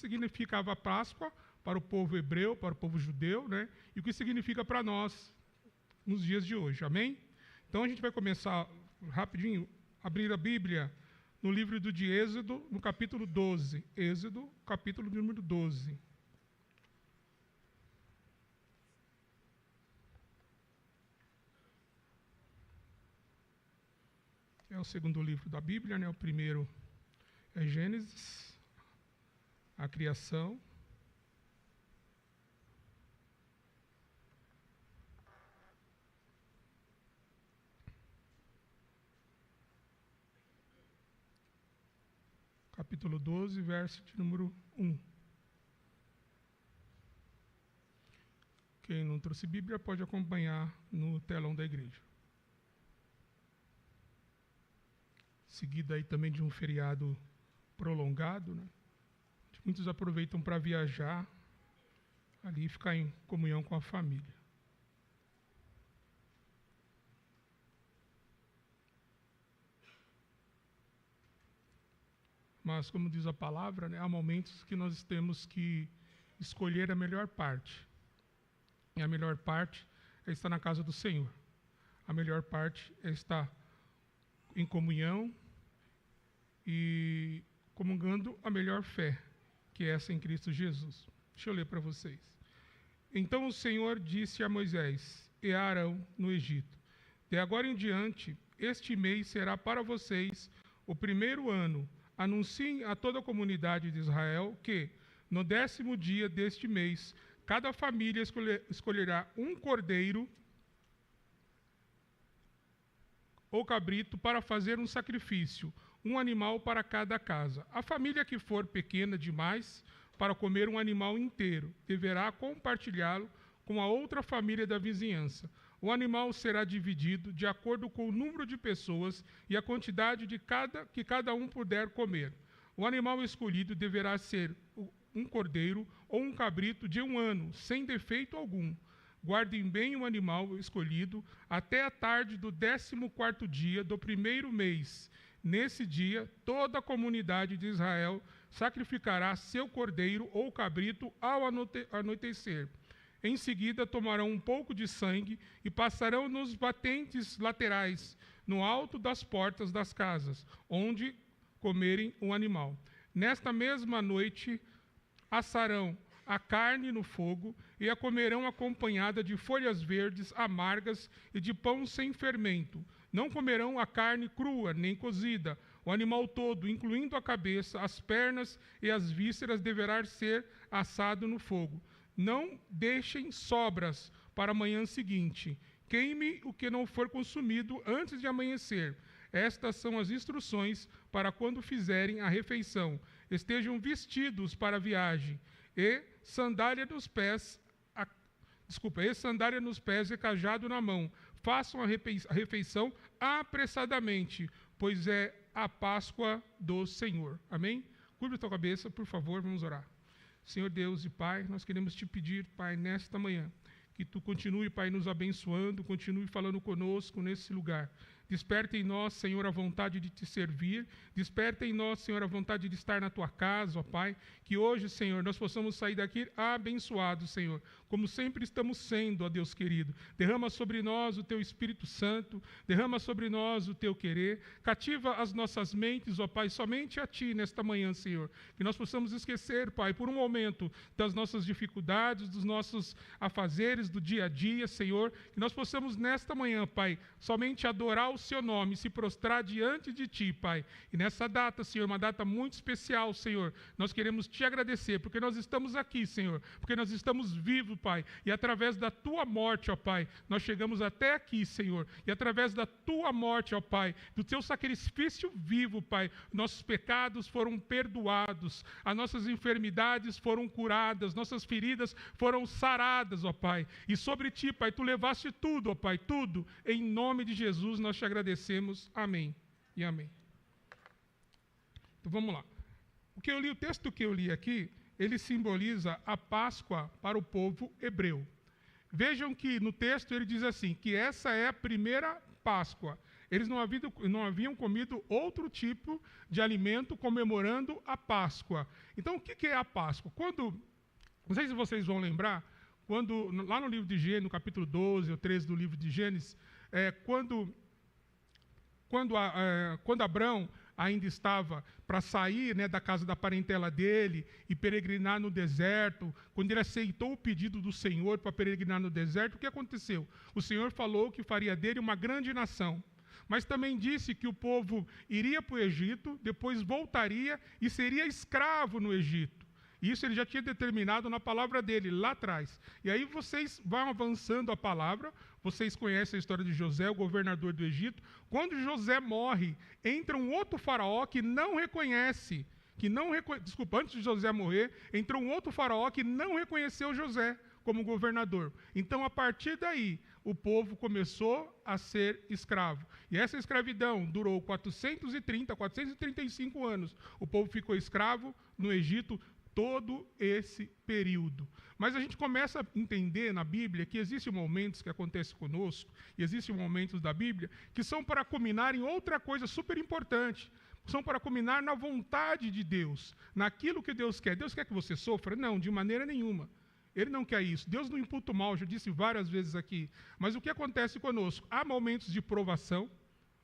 significava a Páscoa para o povo hebreu, para o povo judeu, né? E o que significa para nós nos dias de hoje, amém? Então a gente vai começar rapidinho, abrir a Bíblia no livro de Êxodo, no capítulo 12. Êxodo, capítulo número 12. É o segundo livro da Bíblia, né? O primeiro é Gênesis, a criação. Capítulo 12, verso de número 1. Quem não trouxe Bíblia pode acompanhar no telão da igreja. Seguida aí também de um feriado prolongado, né? Muitos aproveitam para viajar ali e ficar em comunhão com a família. Mas, como diz a palavra, né, há momentos que nós temos que escolher a melhor parte. E a melhor parte é estar na casa do Senhor. A melhor parte é estar em comunhão e comungando a melhor fé, que é essa em Cristo Jesus. Deixa eu ler para vocês. Então o Senhor disse a Moisés e a Arão no Egito: de agora em diante, este mês será para vocês o primeiro ano. Anunciem a toda a comunidade de Israel que, no 10º dia deste mês, cada família escolherá um cordeiro ou cabrito para fazer um sacrifício, um animal para cada casa. A família que for pequena demais para comer um animal inteiro deverá compartilhá-lo com a outra família da vizinhança. O animal será dividido de acordo com o número de pessoas e a quantidade que cada um puder comer. O animal escolhido deverá ser um cordeiro ou um cabrito de 1 ano, sem defeito algum. Guardem bem o animal escolhido até a tarde do 14º dia do primeiro mês. Nesse dia, toda a comunidade de Israel sacrificará seu cordeiro ou cabrito ao anoitecer. Em seguida, tomarão um pouco de sangue e passarão nos batentes laterais, no alto das portas das casas, onde comerem o animal. Nesta mesma noite, assarão a carne no fogo e a comerão acompanhada de folhas verdes amargas e de pão sem fermento. Não comerão a carne crua nem cozida. O animal todo, incluindo a cabeça, as pernas e as vísceras, deverá ser assado no fogo. Não deixem sobras para a manhã seguinte. Queime o que não for consumido antes de amanhecer. Estas são as instruções para quando fizerem a refeição. Estejam vestidos para a viagem e sandália nos pés e cajado na mão. Façam a refeição apressadamente, pois é a Páscoa do Senhor. Amém? Curva a tua cabeça, por favor, vamos orar. Senhor Deus e Pai, nós queremos te pedir, Pai, nesta manhã, que tu continue, Pai, nos abençoando, continue falando conosco nesse lugar. Desperta em nós, Senhor, a vontade de te servir. Desperta em nós, Senhor, a vontade de estar na tua casa, ó Pai. Que hoje, Senhor, nós possamos sair daqui abençoados, Senhor, como sempre estamos sendo, ó Deus querido. Derrama sobre nós o teu Espírito Santo, derrama sobre nós o teu querer. Cativa as nossas mentes, ó Pai, somente a ti nesta manhã, Senhor. Que nós possamos esquecer, Pai, por um momento, das nossas dificuldades, dos nossos afazeres do dia a dia, Senhor. Que nós possamos nesta manhã, Pai, somente adorar o seu nome, se prostrar diante de ti, Pai. E nessa data, Senhor, uma data muito especial, Senhor, nós queremos te agradecer, porque nós estamos aqui, Senhor, porque nós estamos vivos, Pai, e através da tua morte, ó Pai, nós chegamos até aqui, Senhor, e através da tua morte, ó Pai, do teu sacrifício vivo, Pai, nossos pecados foram perdoados, as nossas enfermidades foram curadas, nossas feridas foram saradas, ó Pai, e sobre ti, Pai, tu levaste tudo, ó Pai, tudo, em nome de Jesus nós te agradecemos, amém e amém. Então vamos lá. O texto que eu li aqui, ele simboliza a Páscoa para o povo hebreu. Vejam que no texto ele diz assim, que essa é a primeira Páscoa, Eles não haviam comido outro tipo de alimento comemorando a Páscoa. Então, o que é a Páscoa? Não sei se vocês vão lembrar, lá no livro de Gênesis, no capítulo 12 ou 13 do livro de Gênesis, quando Abrão ainda estava para sair, né, da casa da parentela dele e peregrinar no deserto, quando ele aceitou o pedido do Senhor para peregrinar no deserto, o que aconteceu? O Senhor falou que faria dele uma grande nação, mas também disse que o povo iria para o Egito, depois voltaria e seria escravo no Egito. Isso ele já tinha determinado na palavra dele, lá atrás. E aí vocês vão avançando a palavra, vocês conhecem a história de José, o governador do Egito. Quando José morre, entra um outro faraó que não reconhece, antes de José morrer, entrou um outro faraó que não reconheceu José como governador. Então, a partir daí, o povo começou a ser escravo. E essa escravidão durou 435 anos. O povo ficou escravo no Egito todo esse período. Mas a gente começa a entender na Bíblia que existem momentos que acontecem conosco, e existem momentos da Bíblia que são para culminar em outra coisa super importante. São para culminar na vontade de Deus, naquilo que Deus quer. Deus quer que você sofra? Não, de maneira nenhuma. Ele não quer isso. Deus não imputa o mal, já disse várias vezes aqui. Mas o que acontece conosco? Há momentos de provação,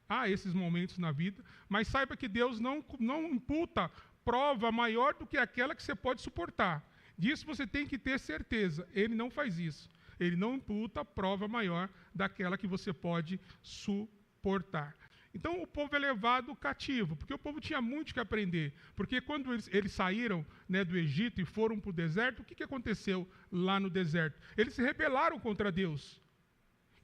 há esses momentos na vida, mas saiba que Deus não imputa prova maior do que aquela que você pode suportar. Disso você tem que ter certeza. Ele não faz isso. Ele não imputa prova maior daquela que você pode suportar. Então o povo é levado cativo, porque o povo tinha muito que aprender. Porque quando eles saíram, né, do Egito e foram para o deserto, o que aconteceu lá no deserto? Eles se rebelaram contra Deus.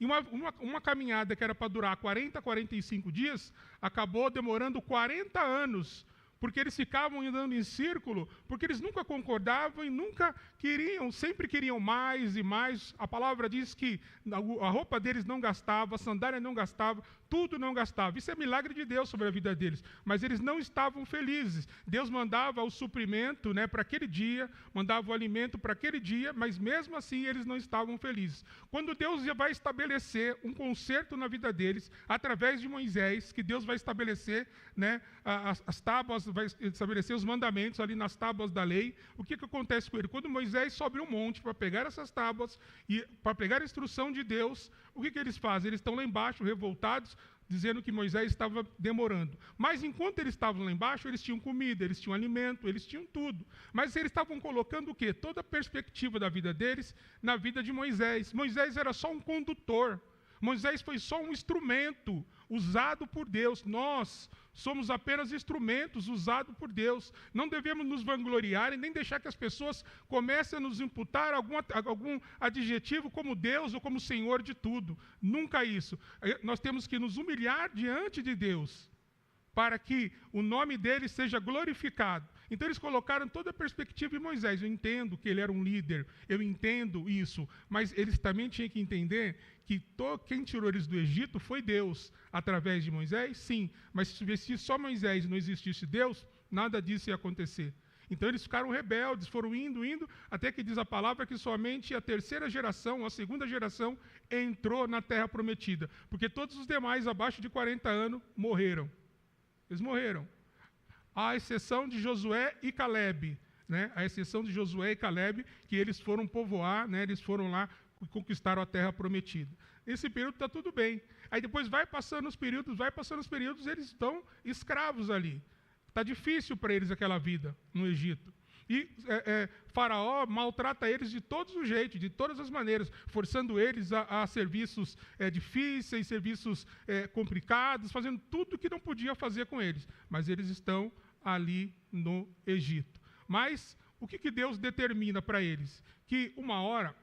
E uma caminhada que era para durar 40, 45 dias, acabou demorando 40 anos, porque eles ficavam andando em círculo, porque eles nunca concordavam e nunca queriam, sempre queriam mais e mais. A palavra diz que a roupa deles não gastava, a sandália não gastava, tudo não gastava. Isso é milagre de Deus sobre a vida deles. Mas eles não estavam felizes. Deus mandava o suprimento, né, para aquele dia, mandava o alimento para aquele dia, mas mesmo assim eles não estavam felizes. Quando Deus vai estabelecer um conserto na vida deles, através de Moisés, que Deus vai estabelecer, né, as tábuas, vai estabelecer os mandamentos ali nas tábuas da lei, o que acontece com ele? Quando Moisés sobe um monte para pegar essas tábuas e para pegar a instrução de Deus, o que eles fazem? Eles estão lá embaixo, revoltados, dizendo que Moisés estava demorando. Mas enquanto eles estavam lá embaixo, eles tinham comida, eles tinham alimento, eles tinham tudo. Mas eles estavam colocando o quê? Toda a perspectiva da vida deles na vida de Moisés. Moisés era só um condutor. Moisés foi só um instrumento usado por Deus. Nós somos apenas instrumentos usados por Deus. Não devemos nos vangloriar e nem deixar que as pessoas comecem a nos imputar algum adjetivo como Deus ou como Senhor de tudo. Nunca isso. Nós temos que nos humilhar diante de Deus para que o nome dele seja glorificado. Então eles colocaram toda a perspectiva em Moisés. Eu entendo que ele era um líder, eu entendo isso, mas eles também tinham que entender que quem tirou eles do Egito foi Deus, através de Moisés, sim, mas se tivesse só Moisés e não existisse Deus, nada disso ia acontecer. Então eles ficaram rebeldes, foram indo, até que diz a palavra que somente a terceira geração, a segunda geração, entrou na terra prometida, porque todos os demais, abaixo de 40 anos, morreram. Eles morreram. À exceção de Josué e Calebe, né? À exceção de Josué e Calebe, que eles foram povoar, né? Eles foram lá e conquistaram a terra prometida. Nesse período está tudo bem. Aí depois vai passando os períodos, eles estão escravos ali. Está difícil para eles aquela vida no Egito. E Faraó maltrata eles de todos os jeitos, de todas as maneiras, forçando eles a serviços difíceis, serviços complicados, fazendo tudo o que não podia fazer com eles. Mas eles estão ali no Egito. Mas o que Deus determina para eles? Que uma hora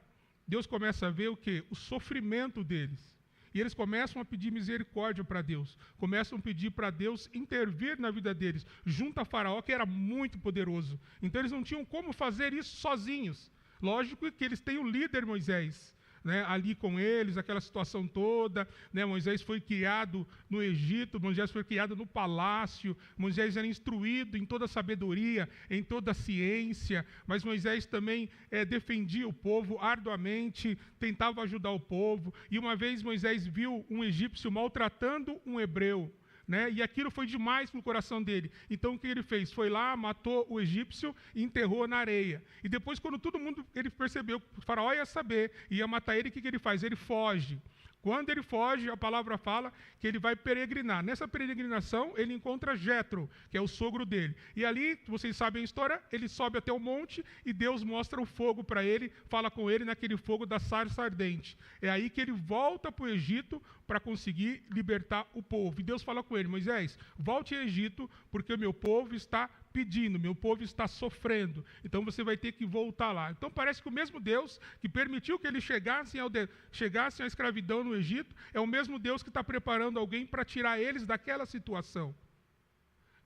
Deus começa a ver o quê? O sofrimento deles. E eles começam a pedir misericórdia para Deus. Começam a pedir para Deus intervir na vida deles, junto a Faraó, que era muito poderoso. Então eles não tinham como fazer isso sozinhos. Lógico que eles têm o líder Moisés, né, ali com eles, aquela situação toda, né, Moisés foi criado no Egito, Moisés foi criado no palácio, Moisés era instruído em toda a sabedoria, em toda a ciência, mas Moisés também defendia o povo arduamente, tentava ajudar o povo, e uma vez Moisés viu um egípcio maltratando um hebreu, né? E aquilo foi demais para o coração dele. Então o que ele fez? Foi lá, matou o egípcio e enterrou na areia. E depois, quando todo mundo, ele percebeu que o faraó ia saber, ia matar ele, o que ele faz? Ele foge. Quando ele foge, a palavra fala que ele vai peregrinar. Nessa peregrinação, ele encontra Jetro, que é o sogro dele. E ali, vocês sabem a história, ele sobe até o monte e Deus mostra o fogo para ele, fala com ele naquele fogo da sarça ardente. É aí que ele volta para o Egito para conseguir libertar o povo. E Deus fala com ele: Moisés, volte ao Egito, porque o meu povo está pedindo, meu povo está sofrendo, então você vai ter que voltar lá. Então parece que o mesmo Deus que permitiu que eles chegassem à escravidão no Egito, é o mesmo Deus que está preparando alguém para tirar eles daquela situação.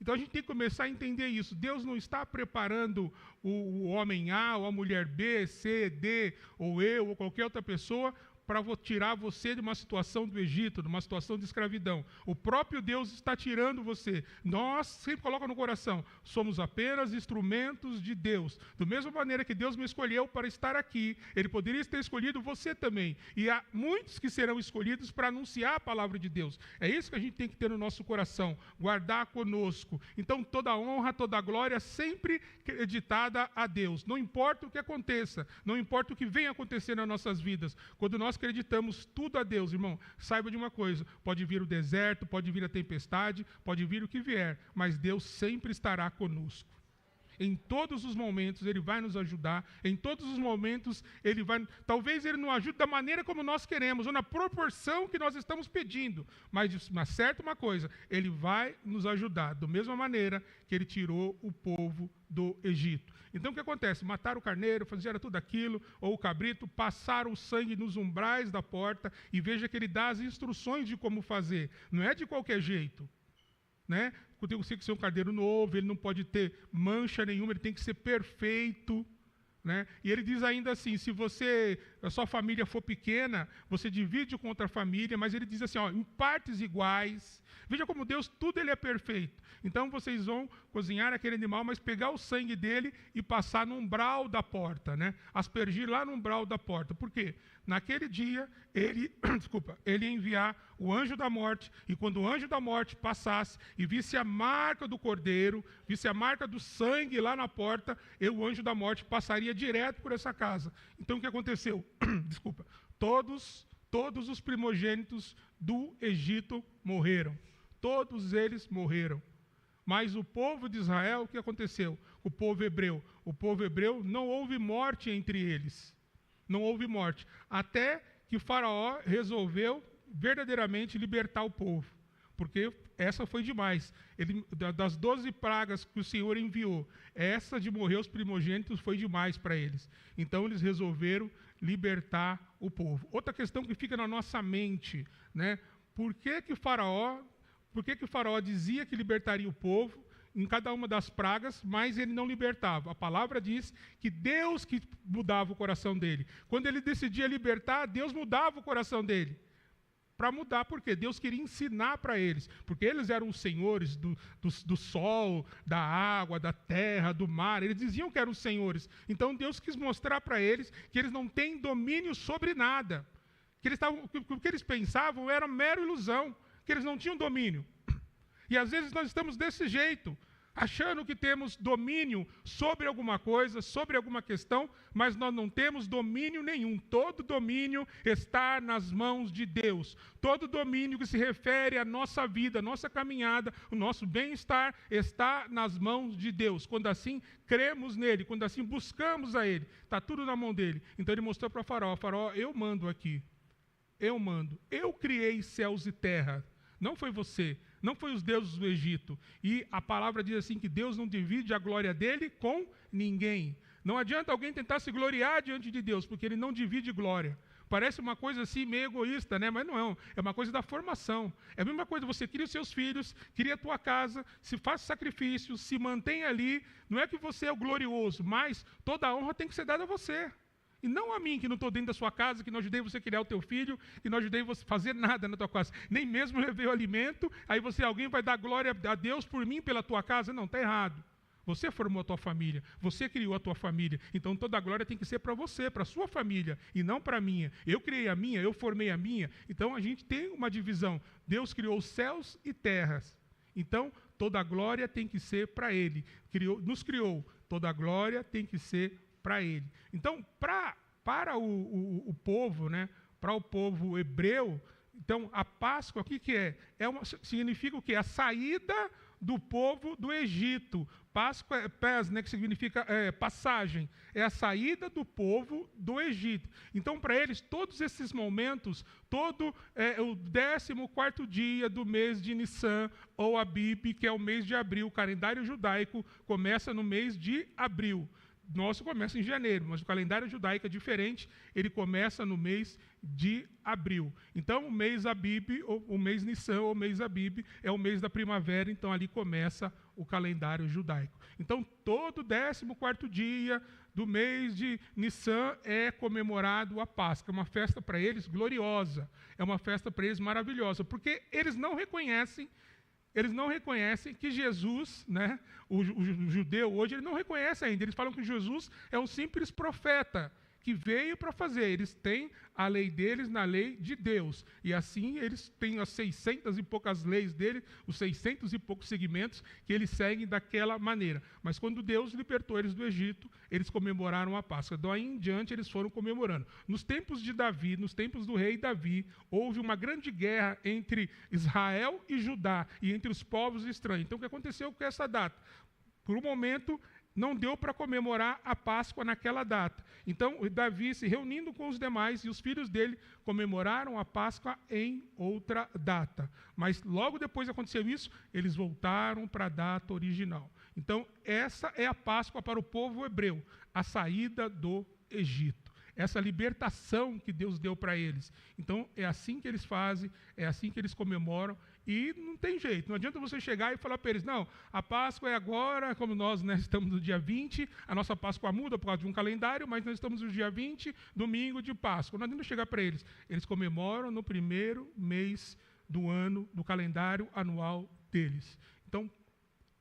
Então a gente tem que começar a entender isso. Deus não está preparando o homem A, ou a mulher B, C, D, ou eu, ou qualquer outra pessoa, para tirar você de uma situação do Egito, de uma situação de escravidão. O próprio Deus está tirando você. Nós sempre colocamos no coração, somos apenas instrumentos de Deus. Da mesma maneira que Deus me escolheu para estar aqui, Ele poderia ter escolhido você também. E há muitos que serão escolhidos para anunciar a palavra de Deus. É isso que a gente tem que ter no nosso coração, guardar conosco. Então toda honra, toda glória sempre creditada a Deus. Não importa o que aconteça, não importa o que venha acontecer nas nossas vidas. Quando nós acreditamos tudo a Deus, irmão, saiba de uma coisa: pode vir o deserto, pode vir a tempestade, pode vir o que vier, mas Deus sempre estará conosco. Em todos os momentos Ele vai nos ajudar, em todos os momentos Ele vai, talvez Ele não ajude da maneira como nós queremos, ou na proporção que nós estamos pedindo, mas certa uma coisa, Ele vai nos ajudar, da mesma maneira que Ele tirou o povo do Egito. Então o que acontece? Mataram o carneiro, fizeram tudo aquilo, ou o cabrito, passaram o sangue nos umbrais da porta, e veja que Ele dá as instruções de como fazer, não é de qualquer jeito, né? Tem que ser um carneiro novo, ele não pode ter mancha nenhuma, ele tem que ser perfeito, né? E ele diz ainda assim: se a sua família for pequena, você divide com outra família, mas ele diz assim, ó, em partes iguais. Veja como Deus, tudo ele é perfeito. Então vocês vão cozinhar aquele animal, mas pegar o sangue dele e passar no umbral da porta, né? Aspergir lá no umbral da porta. Por quê? Naquele dia, ele ia enviar o anjo da morte, e quando o anjo da morte passasse e visse a marca do cordeiro, visse a marca do sangue lá na porta, o anjo da morte passaria direto por essa casa. Então o que aconteceu? Todos os primogênitos do Egito morreram. Todos eles morreram. Mas o povo de Israel, o que aconteceu? O povo hebreu, não houve morte entre eles. Não houve morte. Até que Faraó resolveu verdadeiramente libertar o povo. Porque essa foi demais. Das 12 pragas que o Senhor enviou, essa de morrer os primogênitos foi demais para eles. Então eles resolveram libertar o povo. Outra questão que fica na nossa mente, né? Por que Faraó dizia que libertaria o povo em cada uma das pragas, mas ele não libertava? A palavra diz que Deus que mudava o coração dele. Quando ele decidia libertar, Deus mudava o coração dele. Para mudar, por quê? Deus queria ensinar para eles, porque eles eram os senhores do sol, da água, da terra, do mar, eles diziam que eram os senhores. Então Deus quis mostrar para eles que eles não têm domínio sobre nada, que o que eles pensavam era mera ilusão, que eles não tinham domínio. E às vezes nós estamos desse jeito, achando que temos domínio sobre alguma coisa, sobre alguma questão, mas nós não temos domínio nenhum. Todo domínio está nas mãos de Deus. Todo domínio que se refere à nossa vida, à nossa caminhada, o nosso bem-estar, está nas mãos de Deus. Quando assim cremos nele, quando assim buscamos a ele, está tudo na mão dele. Então ele mostrou para Faraó: Faraó, eu mando aqui. Eu mando. Eu criei céus e terra. Não foi você. Não foi os deuses do Egito. E a palavra diz assim que Deus não divide a glória dele com ninguém. Não adianta alguém tentar se gloriar diante de Deus, porque ele não divide glória. Parece uma coisa assim meio egoísta, né? Mas não é. É uma coisa da formação. É a mesma coisa, você cria os seus filhos, cria a tua casa, se faz sacrifícios, se mantém ali. Não é que você é o glorioso, mas toda a honra tem que ser dada a você. E não a mim, que não estou dentro da sua casa, que não ajudei você a criar o teu filho, que não ajudei você a fazer nada na tua casa. Nem mesmo levei o alimento, aí alguém vai dar glória a Deus por mim, pela tua casa. Não, está errado. Você formou a tua família, você criou a tua família. Então toda a glória tem que ser para você, para a sua família, e não para a minha. Eu criei a minha, eu formei a minha. Então a gente tem uma divisão. Deus criou os céus e terras. Então toda a glória tem que ser para Ele. Nos criou, toda a glória tem que ser para Ele. Então, para o povo, né, para o povo hebreu, então a Páscoa, o que é? Significa o quê? A saída do povo do Egito. Páscoa é pés, né, que significa passagem. É a saída do povo do Egito. Então, para eles, todos esses momentos, o 14º dia do mês de Nissan, ou Abib, que é o mês de abril, o calendário judaico começa no mês de abril. Nosso começa em janeiro, mas o calendário judaico é diferente, ele começa no mês de abril. Então, o mês Abib, o mês Nissan, ou o mês Abib, é o mês da primavera, então ali começa o calendário judaico. Então, todo 14º dia do mês de Nissan é comemorado a Páscoa. É uma festa para eles gloriosa, é uma festa para eles maravilhosa, porque eles não reconhecem que Jesus, né, o judeu hoje, ele não reconhece ainda. Eles falam que Jesus é um simples profeta que veio para fazer. Eles têm a lei deles na lei de Deus. E assim eles têm as 600 e poucas leis dele, os 600 e poucos segmentos que eles seguem daquela maneira. Mas quando Deus libertou eles do Egito, eles comemoraram a Páscoa. Daí em diante eles foram comemorando. Nos tempos de Davi, nos tempos do rei Davi, houve uma grande guerra entre Israel e Judá, e entre os povos estranhos. Então o que aconteceu com essa data? Por um momento, não deu para comemorar a Páscoa naquela data. Então, Davi, se reunindo com os demais, e os filhos dele comemoraram a Páscoa em outra data. Mas logo depois aconteceu isso, eles voltaram para a data original. Então, essa é a Páscoa para o povo hebreu, a saída do Egito. Essa libertação que Deus deu para eles. Então, é assim que eles fazem, é assim que eles comemoram, e não tem jeito. Não adianta você chegar e falar para eles, não, a Páscoa é agora, como nós, né, estamos no dia 20, a nossa Páscoa muda por causa de um calendário, mas nós estamos no dia 20, domingo de Páscoa. Não adianta chegar para eles. Eles comemoram no primeiro mês do ano, do calendário anual deles. Então,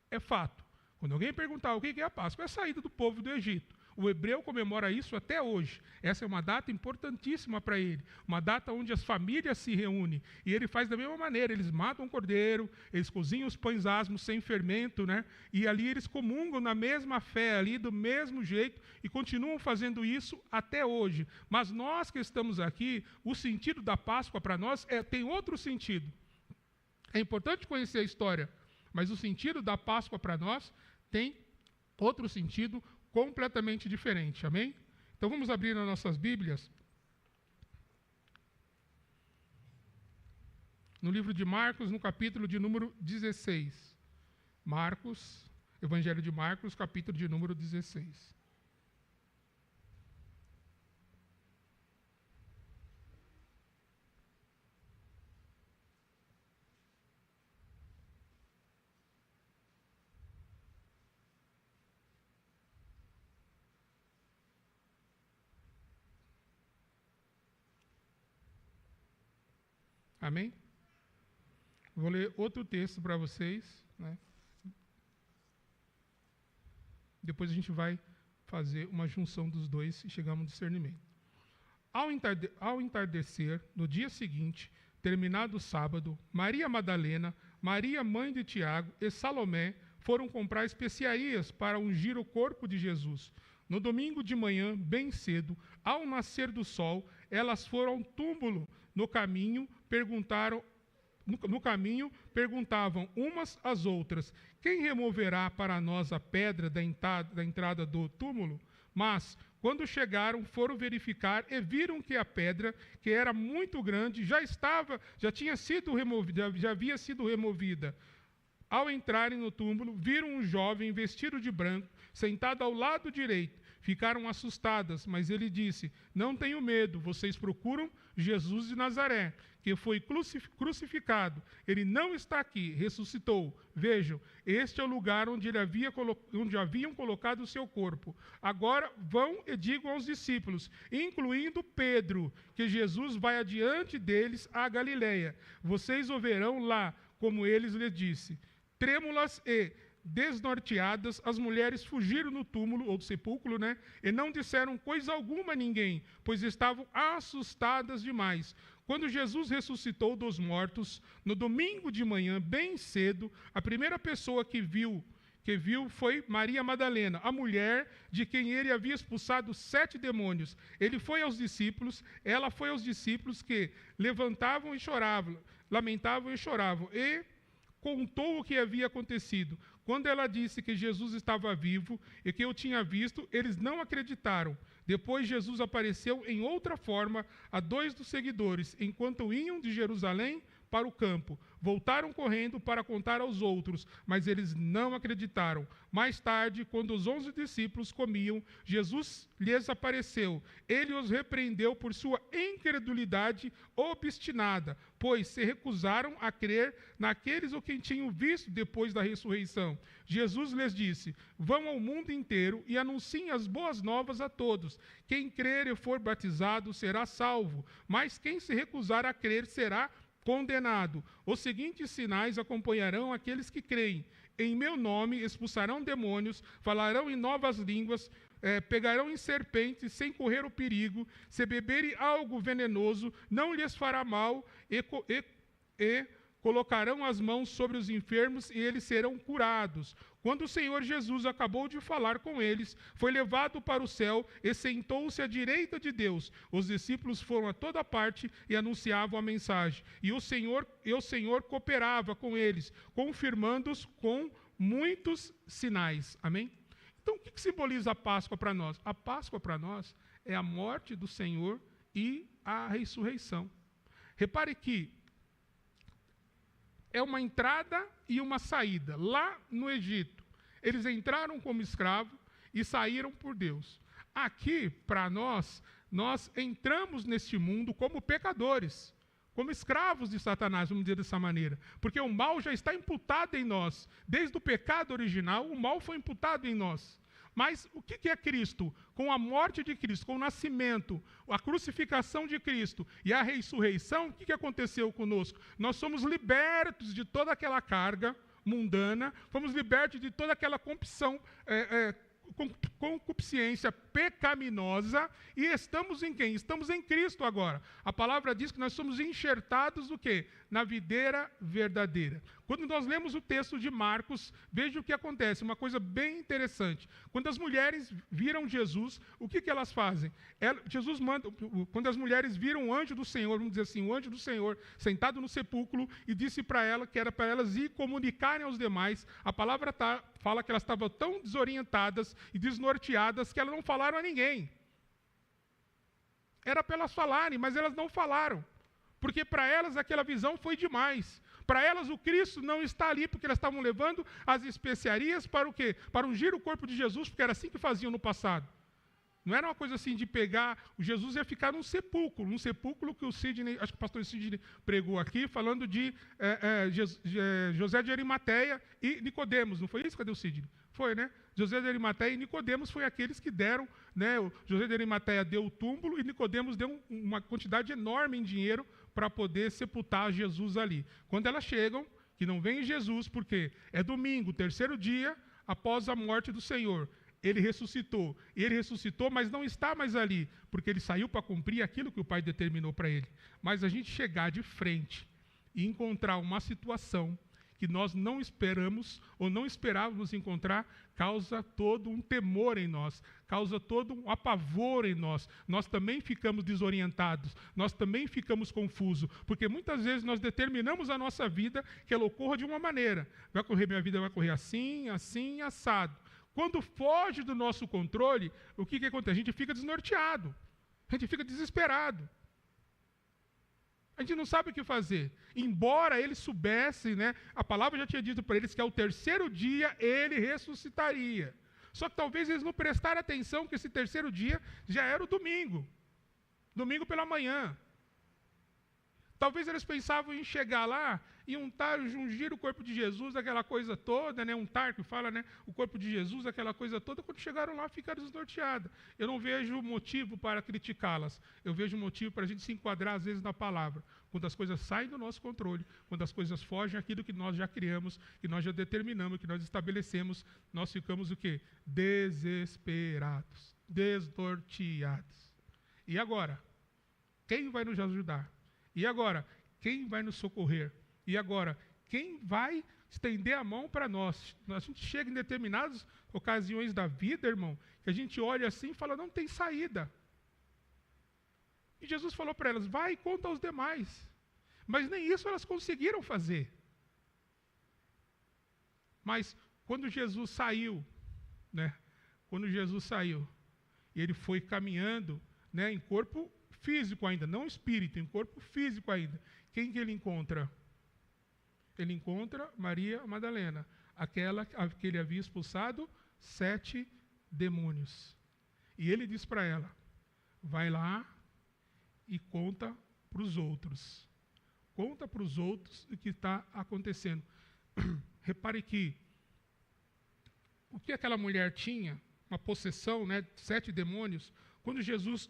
é fato. Quando alguém perguntar o que é a Páscoa, é a saída do povo do Egito. O hebreu comemora isso até hoje. Essa é uma data importantíssima para ele. Uma data onde as famílias se reúnem. E ele faz da mesma maneira. Eles matam o cordeiro, eles cozinham os pães asmos sem fermento, né? E ali eles comungam na mesma fé, ali do mesmo jeito, e continuam fazendo isso até hoje. Mas nós que estamos aqui, o sentido da Páscoa para nós tem outro sentido. É importante conhecer a história, mas o sentido da Páscoa para nós tem outro sentido completamente diferente, amém? Então vamos abrir as nossas Bíblias no livro de Marcos, no capítulo de número 16. Marcos, Evangelho de Marcos, capítulo de número 16. Amém? Vou ler outro texto para vocês, né? Depois a gente vai fazer uma junção dos dois e chegar a um discernimento. Ao entardecer, no dia seguinte, terminado o sábado, Maria Madalena, Maria, mãe de Tiago, e Salomé foram comprar especiarias para ungir o corpo de Jesus. No domingo de manhã, bem cedo, ao nascer do sol, elas foram ao túmulo. No caminho, perguntavam umas às outras: quem removerá para nós a pedra da entrada do túmulo? Mas, quando chegaram, foram verificar e viram que a pedra, que era muito grande, já havia sido removida. Ao entrarem no túmulo, viram um jovem vestido de branco, sentado ao lado direito. ficaram assustadas, mas ele disse: não tenho medo, vocês procuram Jesus de Nazaré, que foi crucificado. Ele não está aqui, ressuscitou. Vejam, este é o lugar onde haviam colocado o seu corpo. Agora vão e digam aos discípulos, incluindo Pedro, que Jesus vai adiante deles à Galileia. Vocês o verão lá, como eles lhe disse. Trêmulas e desnorteadas, as mulheres fugiram do túmulo, ou do sepulcro, e não disseram coisa alguma a ninguém, pois estavam assustadas demais. Quando Jesus ressuscitou dos mortos, no domingo de manhã, bem cedo, a primeira pessoa que viu foi Maria Madalena, a mulher de quem ele havia expulsado 7 demônios. Ela foi aos discípulos que lamentavam e choravam, e contou o que havia acontecido. Quando ela disse que Jesus estava vivo e que eu tinha visto, eles não acreditaram. Depois Jesus apareceu em outra forma a 2 dos seguidores, enquanto iam de Jerusalém para o campo. Voltaram correndo para contar aos outros, mas eles não acreditaram. Mais tarde, quando os 11 discípulos comiam, Jesus lhes apareceu. Ele os repreendeu por sua incredulidade obstinada, pois se recusaram a crer naqueles o que tinham visto depois da ressurreição. Jesus lhes disse: vão ao mundo inteiro e anunciem as boas novas a todos. Quem crer e for batizado será salvo, mas quem se recusar a crer será condenado. Os seguintes sinais acompanharão aqueles que creem. Em meu nome expulsarão demônios, falarão em novas línguas, pegarão em serpentes sem correr o perigo. Se beberem algo venenoso, não lhes fará mal, e colocarão as mãos sobre os enfermos e eles serão curados. Quando o Senhor Jesus acabou de falar com eles, foi levado para o céu e sentou-se à direita de Deus. Os discípulos foram a toda parte e anunciavam a mensagem. E o Senhor cooperava com eles, confirmando-os com muitos sinais. Amém? Então, o que simboliza a Páscoa para nós? A Páscoa para nós é a morte do Senhor e a ressurreição. Repare que é uma entrada e uma saída. Lá no Egito, eles entraram como escravos e saíram por Deus. Aqui, para nós entramos neste mundo como pecadores, como escravos de Satanás, vamos dizer dessa maneira. Porque o mal já está imputado em nós. Desde o pecado original, o mal foi imputado em nós. Mas o que é Cristo? Com a morte de Cristo, com o nascimento, a crucificação de Cristo e a ressurreição, o que aconteceu conosco? Nós somos libertos de toda aquela carga mundana, fomos libertos de toda aquela concupiscência pecaminosa, e estamos em quem? Estamos em Cristo agora. A palavra diz que nós somos enxertados do quê? Na videira verdadeira. Quando nós lemos o texto de Marcos, veja o que acontece, uma coisa bem interessante. Quando as mulheres viram Jesus, o que elas fazem? Jesus manda, quando as mulheres viram o anjo do Senhor, vamos dizer assim, o anjo do Senhor sentado no sepulcro, e disse para ela que era para elas ir comunicarem aos demais, a palavra fala que elas estavam tão desorientadas e desnorteadas que elas não falaram a ninguém. Era para elas falarem, mas elas não falaram, porque para elas aquela visão foi demais. Para elas o Cristo não está ali, porque elas estavam levando as especiarias para o quê? Para ungir o corpo de Jesus, porque era assim que faziam no passado. Não era uma coisa assim de pegar, o Jesus ia ficar num sepulcro que o Sidney, acho que o pastor Sidney pregou aqui, falando de José de Arimateia e Nicodemos, não foi isso? Cadê o Sidney? Foi, né? José de Arimateia e Nicodemos foi aqueles que deram, o José de Arimateia deu o túmulo e Nicodemos deu uma quantidade enorme em dinheiro para poder sepultar Jesus ali. Quando elas chegam, que não vem Jesus, porque é domingo, 3º dia após a morte do Senhor. Ele ressuscitou, mas não está mais ali, porque ele saiu para cumprir aquilo que o Pai determinou para ele. Mas a gente chegar de frente e encontrar uma situação que nós não esperamos ou não esperávamos encontrar, causa todo um temor em nós, causa todo um apavor em nós. Nós também ficamos desorientados, nós também ficamos confusos, porque muitas vezes nós determinamos a nossa vida que ela ocorra de uma maneira. Minha vida vai correr assim, assim, assado. Quando foge do nosso controle, o que acontece? A gente fica desnorteado, a gente fica desesperado. A gente não sabe o que fazer. Embora eles soubessem, a palavra já tinha dito para eles que ao 3º dia ele ressuscitaria. Só que talvez eles não prestaram atenção que esse terceiro dia já era o domingo. Domingo pela manhã. Talvez eles pensavam em chegar lá e ungir o corpo de Jesus, aquela coisa toda, né? Untar, que fala, né? O corpo de Jesus, aquela coisa toda. Quando chegaram lá, ficaram desnorteadas. Eu não vejo motivo para criticá-las. Eu vejo motivo para a gente se enquadrar, às vezes, na palavra. Quando as coisas saem do nosso controle, quando as coisas fogem aquilo que nós já criamos, que nós já determinamos, que nós estabelecemos, nós ficamos o quê? Desesperados, desnorteados. E agora? Quem vai nos ajudar? E agora, quem vai nos socorrer? E agora, quem vai estender a mão para nós? A gente chega em determinadas ocasiões da vida, irmão, que a gente olha assim e fala, não tem saída. E Jesus falou para elas, vai e conta aos demais. Mas nem isso elas conseguiram fazer. Mas quando Jesus saiu, né? Quando Jesus saiu, e ele foi caminhando, né, em corpo físico ainda, não espírito, em corpo físico ainda. Quem que ele encontra? Ele encontra Maria Madalena, aquela que ele havia expulsado 7 demônios. E ele diz para ela, vai lá e conta para os outros. Conta para os outros o que está acontecendo. Repare que o que aquela mulher tinha, uma possessão, né, 7 demônios, quando Jesus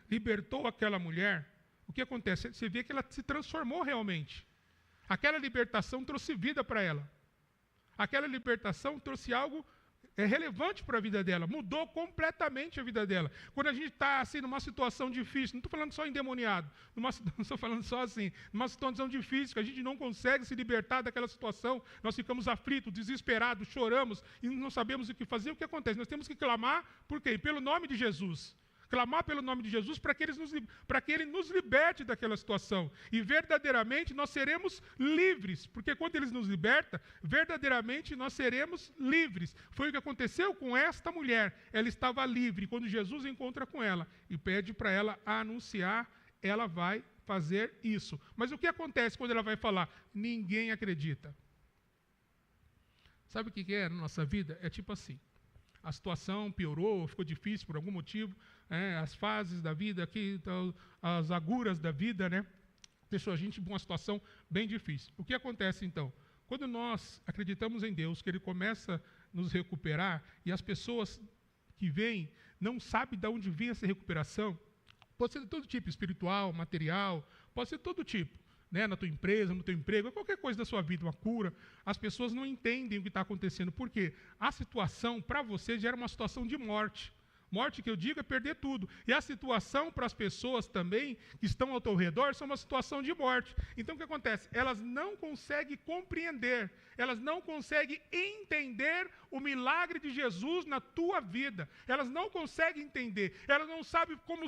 libertou aquela mulher, o que acontece? Você vê que ela se transformou realmente. Aquela libertação trouxe vida para ela. Aquela libertação trouxe algo relevante para a vida dela, mudou completamente a vida dela. Quando a gente está assim, numa situação difícil, não estou falando só endemoniado, não estou falando só assim, numa situação difícil, que a gente não consegue se libertar daquela situação, nós ficamos aflitos, desesperados, choramos e não sabemos o que fazer, o que acontece? Nós temos que clamar, por quê? Pelo nome de Jesus. Clamar pelo nome de Jesus para que Ele nos liberte daquela situação. E verdadeiramente nós seremos livres, porque quando Ele nos liberta, verdadeiramente nós seremos livres. Foi o que aconteceu com esta mulher. Ela estava livre. Quando Jesus encontra com ela e pede para ela anunciar, ela vai fazer isso. Mas o que acontece quando ela vai falar? Ninguém acredita. Sabe o que é na nossa vida? É tipo assim. A situação piorou, ficou difícil por algum motivo, as fases da vida, aqui, as agruras da vida, né? Deixou a gente em uma situação bem difícil. O que acontece então? Quando nós acreditamos em Deus, que Ele começa a nos recuperar, e as pessoas que vêm não sabem de onde vem essa recuperação, pode ser de todo tipo, espiritual, material, pode ser de todo tipo. Né, na tua empresa, no teu emprego, qualquer coisa da sua vida, uma cura, as pessoas não entendem o que está acontecendo. Por quê? A situação, para você, gera uma situação de morte. Morte, que eu digo, é perder tudo. E a situação para as pessoas também, que estão ao teu redor, são uma situação de morte. Então, o que acontece? Elas não conseguem compreender, elas não conseguem entender o milagre de Jesus na tua vida. Elas não conseguem entender, elas não sabem como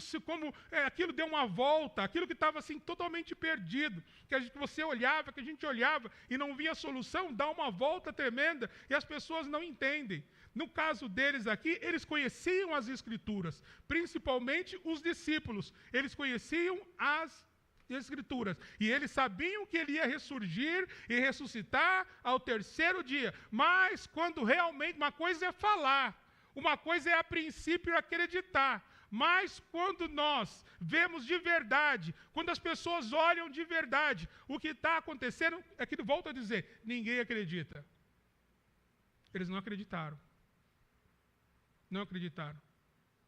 aquilo deu uma volta, aquilo que estava assim totalmente perdido, que você olhava, que a gente olhava e não via solução, dá uma volta tremenda e as pessoas não entendem. No caso deles aqui, eles conheciam as Escrituras, principalmente os discípulos. Eles conheciam as Escrituras. E eles sabiam que ele ia ressurgir e ressuscitar ao terceiro dia. Mas quando realmente, uma coisa é falar, uma coisa é a princípio acreditar. Mas quando nós vemos de verdade, quando as pessoas olham de verdade, o que está acontecendo, é que, volto a dizer, ninguém acredita. Eles não acreditaram. Não acreditaram.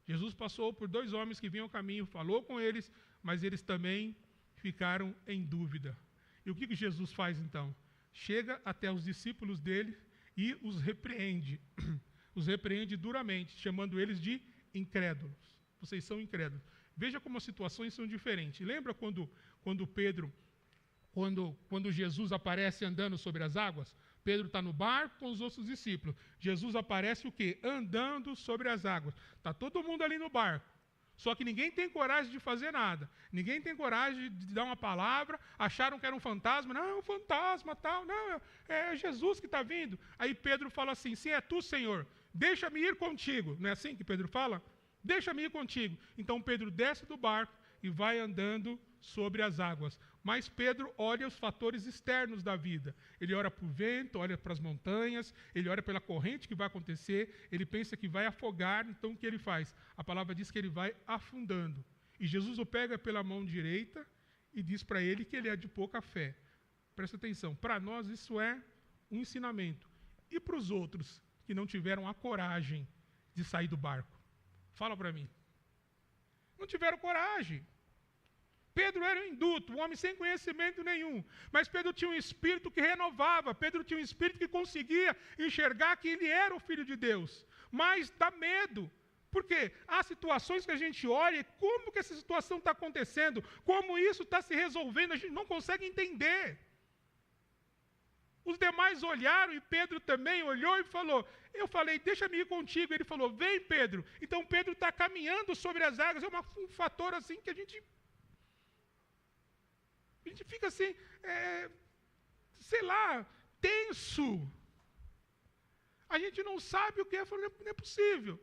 Jesus passou por 2 homens que vinham ao caminho, falou com eles, mas eles também ficaram em dúvida. E o que Jesus faz então? Chega até os discípulos dele e os repreende. Os repreende duramente, chamando eles de incrédulos. Vocês são incrédulos. Veja como as situações são diferentes. Lembra quando Jesus aparece andando sobre as águas? Pedro está no barco com os outros discípulos. Jesus aparece o quê? Andando sobre as águas. Está todo mundo ali no barco. Só que ninguém tem coragem de fazer nada. Ninguém tem coragem de dar uma palavra. Acharam que era um fantasma. Não, é um fantasma, tal. Não, é Jesus que está vindo. Aí Pedro fala assim, sim, é tu, Senhor. Deixa-me ir contigo. Não é assim que Pedro fala? Deixa-me ir contigo. Então Pedro desce do barco e vai andando sobre as águas. Mas Pedro olha os fatores externos da vida. Ele olha para o vento, olha para as montanhas, ele olha pela corrente que vai acontecer, ele pensa que vai afogar, então o que ele faz? A palavra diz que ele vai afundando. E Jesus o pega pela mão direita e diz para ele que ele é de pouca fé. Presta atenção, para nós isso é um ensinamento. E para os outros que não tiveram a coragem de sair do barco? Fala para mim. Não tiveram coragem. Pedro era um induto, um homem sem conhecimento nenhum. Mas Pedro tinha um espírito que renovava. Pedro tinha um espírito que conseguia enxergar que ele era o Filho de Deus. Mas dá medo. Por quê? Há situações que a gente olha e como que essa situação está acontecendo, como isso está se resolvendo, a gente não consegue entender. Os demais olharam e Pedro também olhou e falou, eu falei, deixa-me ir contigo. Ele falou, vem Pedro. Então Pedro está caminhando sobre as águas, é um fator assim que a gente fica assim, sei lá, tenso. A gente não sabe o que é, falou, não é possível.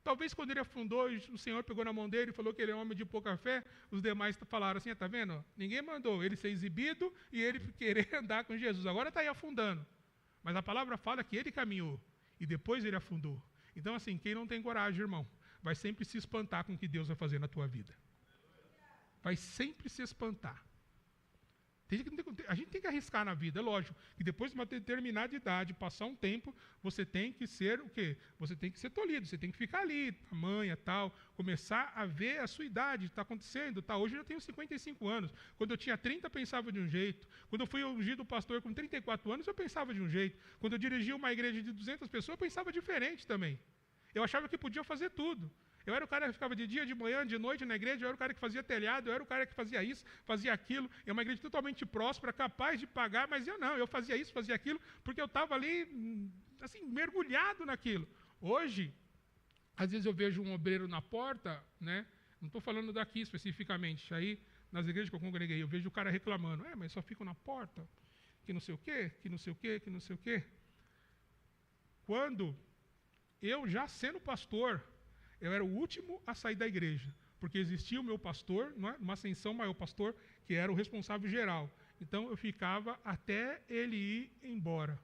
Talvez quando ele afundou, o Senhor pegou na mão dele e falou que ele é um homem de pouca fé, os demais falaram assim, tá vendo? Ninguém mandou ele ser exibido e ele querer andar com Jesus. Agora está aí afundando. Mas a palavra fala que ele caminhou e depois ele afundou. Então assim, quem não tem coragem, irmão, vai sempre se espantar com o que Deus vai fazer na tua vida. Vai sempre se espantar. A gente tem que arriscar na vida, é lógico. E depois de uma determinada idade, passar um tempo, você tem que ser o quê? Você tem que ser tolhido, você tem que ficar ali, tamanha, tal, começar a ver a sua idade, está acontecendo, tá? Hoje eu tenho 55 anos. Quando eu tinha 30, eu pensava de um jeito. Quando eu fui ungido pastor com 34 anos, eu pensava de um jeito. Quando eu dirigia uma igreja de 200 pessoas, eu pensava diferente também. Eu achava que podia fazer tudo. Eu era o cara que ficava de dia, de manhã, de noite na igreja, eu era o cara que fazia telhado, eu era o cara que fazia isso, fazia aquilo. É uma igreja totalmente próspera, capaz de pagar, mas eu fazia isso, fazia aquilo, porque eu estava ali, assim, mergulhado naquilo. Hoje, às vezes eu vejo um obreiro na porta, né? Não estou falando daqui especificamente, aí nas igrejas que eu congreguei, eu vejo o cara reclamando, mas só ficam na porta, que não sei o quê, que não sei o quê, que não sei o quê. Quando eu, já sendo pastor, eu era o último a sair da igreja, porque existia o meu pastor, uma ascensão maior pastor, que era o responsável geral. Então, eu ficava até ele ir embora.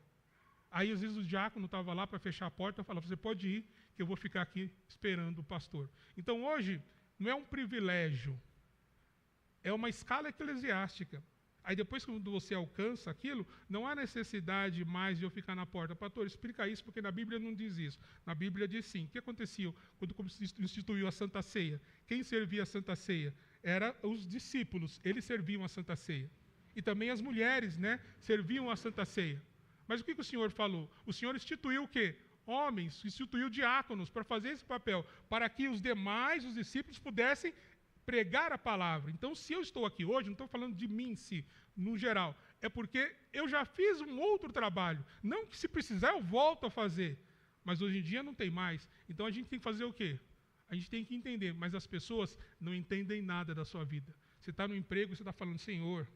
Aí, às vezes, o diácono estava lá para fechar a porta, eu falava, você pode ir, que eu vou ficar aqui esperando o pastor. Então, hoje, não é um privilégio, é uma escala eclesiástica. Aí depois, quando você alcança aquilo, não há necessidade mais de eu ficar na porta. Pastor, explica isso, porque na Bíblia não diz isso. Na Bíblia diz sim. O que acontecia quando se instituiu a Santa Ceia? Quem servia a Santa Ceia? Eram os discípulos, eles serviam a Santa Ceia. E também as mulheres, né, serviam a Santa Ceia. Mas o que o Senhor falou? O Senhor instituiu o quê? Homens, instituiu diáconos para fazer esse papel, para que os demais, os discípulos, pudessem pregar a palavra. Então, se eu estou aqui hoje, não estou falando de mim em si, no geral, é porque eu já fiz um outro trabalho. Não que se precisar eu volto a fazer, mas hoje em dia não tem mais. Então a gente tem que fazer o quê? A gente tem que entender, mas as pessoas não entendem nada da sua vida. Você está no emprego e você está falando, Senhor,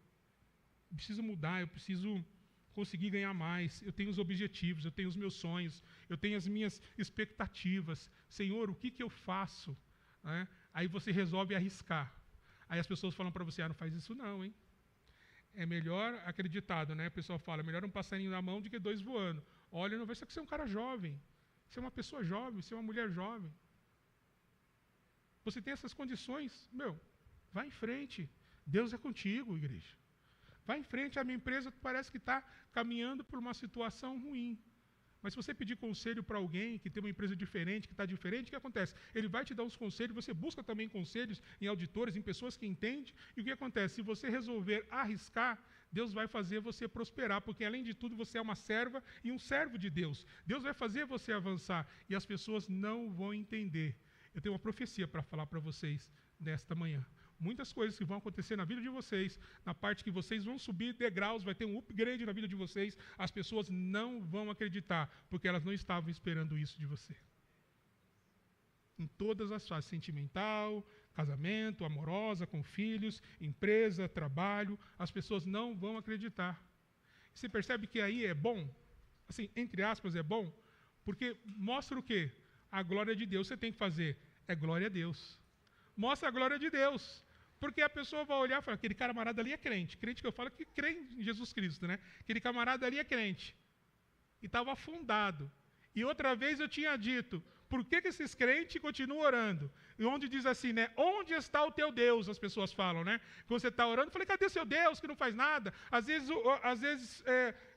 eu preciso mudar, eu preciso conseguir ganhar mais, eu tenho os objetivos, eu tenho os meus sonhos, eu tenho as minhas expectativas. Senhor, o que eu faço? Né? Aí você resolve arriscar. Aí as pessoas falam para você, não faz isso não, hein? É melhor, acreditado, né? O pessoal fala, melhor um passarinho na mão do que dois voando. Olha, não vai ser que você é um cara jovem. Você é uma pessoa jovem, você é uma mulher jovem. Você tem essas condições, vai em frente. Deus é contigo, igreja. Vai em frente, a minha empresa parece que está caminhando por uma situação ruim. Mas se você pedir conselho para alguém que tem uma empresa diferente, que está diferente, o que acontece? Ele vai te dar uns conselhos, você busca também conselhos em auditores, em pessoas que entendem, e o que acontece? Se você resolver arriscar, Deus vai fazer você prosperar, porque além de tudo você é uma serva e um servo de Deus. Deus vai fazer você avançar, e as pessoas não vão entender. Eu tenho uma profecia para falar para vocês nesta manhã. Muitas coisas que vão acontecer na vida de vocês, na parte que vocês vão subir degraus, vai ter um upgrade na vida de vocês, as pessoas não vão acreditar, porque elas não estavam esperando isso de você. Em todas as fases, sentimental, casamento, amorosa, com filhos, empresa, trabalho, as pessoas não vão acreditar. Você percebe que aí é bom? Assim, entre aspas, é bom? Porque mostra o quê? A glória de Deus. Você tem que fazer, glória a Deus. Mostra a glória de Deus. Porque a pessoa vai olhar e falar, aquele camarada ali é crente. Crente que eu falo que crê em Jesus Cristo, né? Aquele camarada ali é crente. E estava afundado. E outra vez eu tinha dito, por que esses crentes continuam orando? E onde diz assim, né? Onde está o teu Deus? As pessoas falam, né? Quando você está orando, eu falei, cadê seu Deus que não faz nada? Às vezes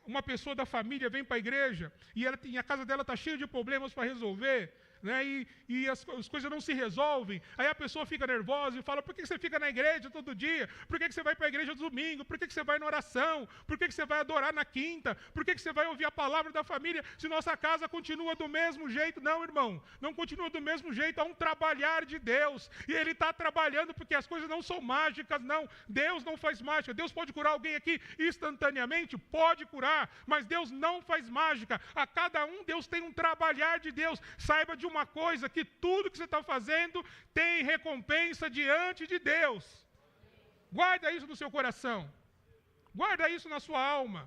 uma pessoa da família vem para a igreja e a casa dela está cheia de problemas para resolver. Né? E as coisas não se resolvem, aí a pessoa fica nervosa e fala, por que você fica na igreja todo dia? Por que você vai para a igreja domingo? Por que você vai na oração? Por que você vai adorar na quinta? Por que você vai ouvir a palavra da família se nossa casa continua do mesmo jeito? Não, irmão, não continua do mesmo jeito, há um trabalhar de Deus, e Ele está trabalhando porque as coisas não são mágicas, não, Deus não faz mágica. Deus pode curar alguém aqui instantaneamente? Pode curar, mas Deus não faz mágica. A cada um Deus tem um trabalhar de Deus. Saiba de uma coisa, que tudo que você está fazendo tem recompensa diante de Deus. Guarda isso no seu coração. Guarda isso na sua alma.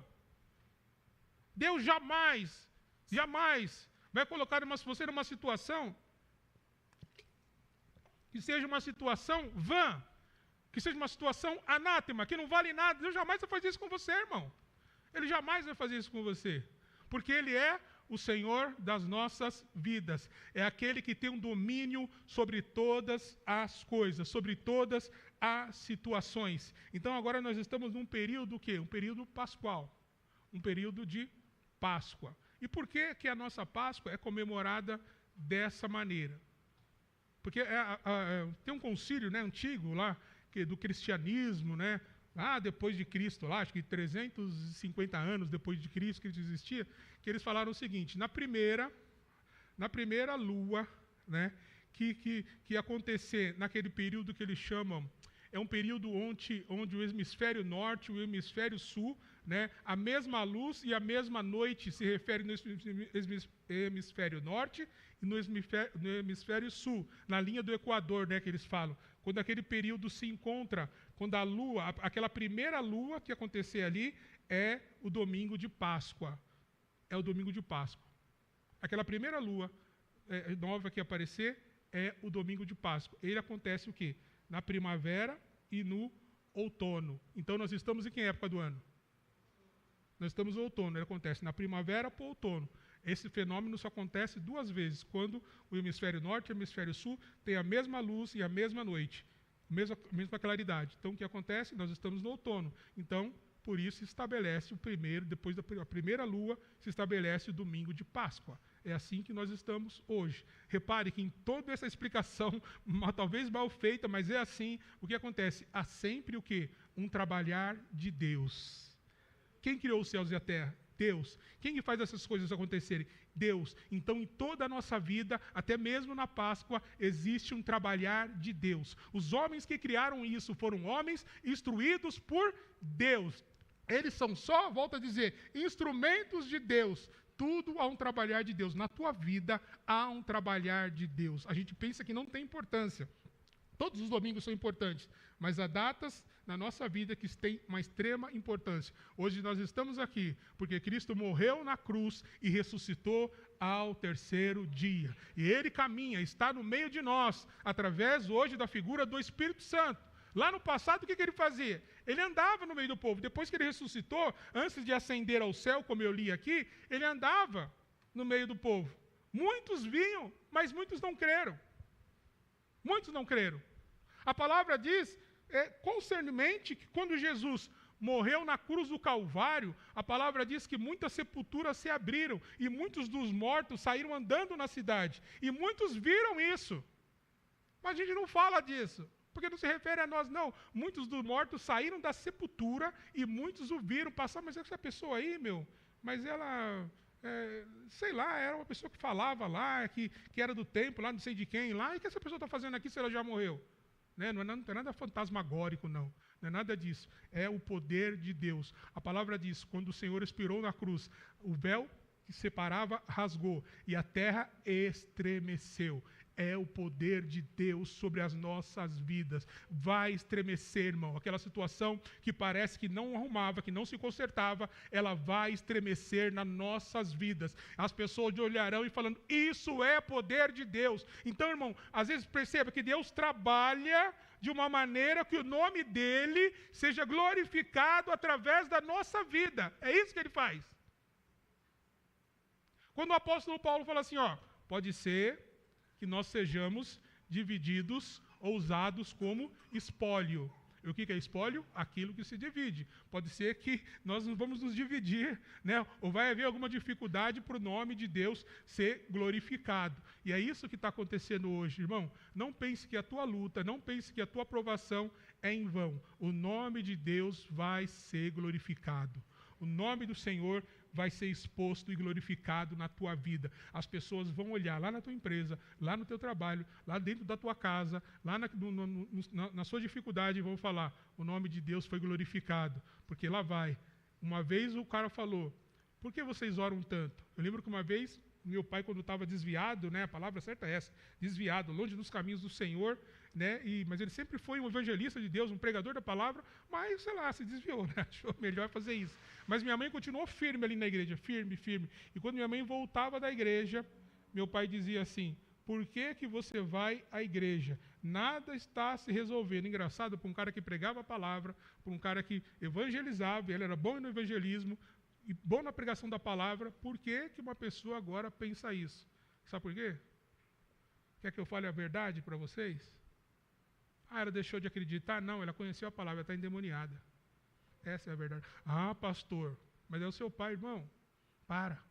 Deus jamais vai colocar você numa situação que seja uma situação vã, que seja uma situação anátema, que não vale nada. Deus jamais vai fazer isso com você, irmão. Ele jamais vai fazer isso com você. Porque Ele é o Senhor das nossas vidas. É aquele que tem um domínio sobre todas as coisas, sobre todas as situações. Então agora nós estamos num período o quê? Um período pascual. Um período de Páscoa. E por que a nossa Páscoa é comemorada dessa maneira? Porque tem um concílio, né, antigo lá, do cristianismo, né? Depois de Cristo, lá, acho que 350 anos depois de Cristo que existia, que eles falaram o seguinte, na primeira lua, né, que acontecer naquele período que eles chamam, é um período onde o hemisfério norte e o hemisfério sul, né, a mesma luz e a mesma noite se refere no hemisfério norte e no hemisfério sul, na linha do Equador, né, que eles falam. Quando aquele período se encontra, quando a lua, aquela primeira lua que acontecer ali, é o domingo de Páscoa. É o domingo de Páscoa. Aquela primeira lua nova que aparecer é o domingo de Páscoa. Ele acontece o quê? Na primavera e no outono. Então nós estamos em que época do ano? Nós estamos no outono. Ele acontece na primavera para o outono. Esse fenômeno só acontece duas vezes, quando o hemisfério norte e o hemisfério sul têm a mesma luz e a mesma noite, mesma claridade. Então, o que acontece? Nós estamos no outono. Então, por isso se estabelece depois da primeira lua, se estabelece o domingo de Páscoa. É assim que nós estamos hoje. Repare que em toda essa explicação, talvez mal feita, mas é assim, o que acontece? Há sempre o quê? Um trabalhar de Deus. Quem criou os céus e a terra? Deus. Quem que faz essas coisas acontecerem? Deus. Então, em toda a nossa vida, até mesmo na Páscoa, existe um trabalhar de Deus. Os homens que criaram isso foram homens instruídos por Deus. Eles são só, volto a dizer, instrumentos de Deus. Tudo há um trabalhar de Deus. Na tua vida há um trabalhar de Deus. A gente pensa que não tem importância. Todos os domingos são importantes, mas há datas na nossa vida que têm uma extrema importância. Hoje nós estamos aqui porque Cristo morreu na cruz e ressuscitou ao terceiro dia. E Ele caminha, está no meio de nós, através hoje da figura do Espírito Santo. Lá no passado, o que ele fazia? Ele andava no meio do povo. Depois que ele ressuscitou, antes de ascender ao céu, como eu li aqui, ele andava no meio do povo. Muitos vinham, mas muitos não creram. Muitos não creram. A palavra diz, concernente, que quando Jesus morreu na cruz do Calvário, a palavra diz que muitas sepulturas se abriram e muitos dos mortos saíram andando na cidade. E muitos viram isso. Mas a gente não fala disso, porque não se refere a nós, não. Muitos dos mortos saíram da sepultura e muitos o viram passar. Mas essa pessoa aí, mas ela... sei lá, era uma pessoa que falava lá, que era do templo, lá não sei de quem, lá, e o que essa pessoa está fazendo aqui se ela já morreu? Né? Não é nada fantasmagórico, não. Não é nada disso. É o poder de Deus. A palavra diz, quando o Senhor expirou na cruz, o véu que separava rasgou, e a terra estremeceu. é o poder de Deus sobre as nossas vidas. Vai estremecer, irmão. Aquela situação que parece que não arrumava, que não se consertava, ela vai estremecer nas nossas vidas. As pessoas olharão e falando, isso é poder de Deus. Então, irmão, às vezes perceba que Deus trabalha de uma maneira que o nome dele seja glorificado através da nossa vida. É isso que ele faz. Quando o apóstolo Paulo fala assim, pode ser que nós sejamos divididos ou usados como espólio. E o que é espólio? Aquilo que se divide. Pode ser que nós não vamos nos dividir, né? Ou vai haver alguma dificuldade para o nome de Deus ser glorificado. E é isso que está acontecendo hoje, irmão. Não pense que a tua luta, não pense que a tua aprovação é em vão. O nome de Deus vai ser glorificado. O nome do Senhor vai ser exposto e glorificado na tua vida. As pessoas vão olhar lá na tua empresa, lá no teu trabalho, lá dentro da tua casa, lá na sua dificuldade, e vão falar, o nome de Deus foi glorificado. Porque lá vai. Uma vez o cara falou, por que vocês oram tanto? Eu lembro que uma vez, meu pai, quando estava desviado, né, a palavra certa é essa, desviado, longe dos caminhos do Senhor, né, mas ele sempre foi um evangelista de Deus, um pregador da palavra, mas, sei lá, se desviou, né, achou melhor fazer isso. Mas minha mãe continuou firme ali na igreja, firme, firme. E quando minha mãe voltava da igreja, meu pai dizia assim, por que você vai à igreja? Nada está se resolvendo. Engraçado, para um cara que pregava a palavra, para um cara que evangelizava, ele era bom no evangelismo, e bom na pregação da palavra, por que uma pessoa agora pensa isso? Sabe por quê? Quer que eu fale a verdade para vocês? Ela deixou de acreditar? Não, ela conheceu a palavra, ela está endemoniada. Essa é a verdade. Ah, pastor, mas é o seu pai, irmão. Para.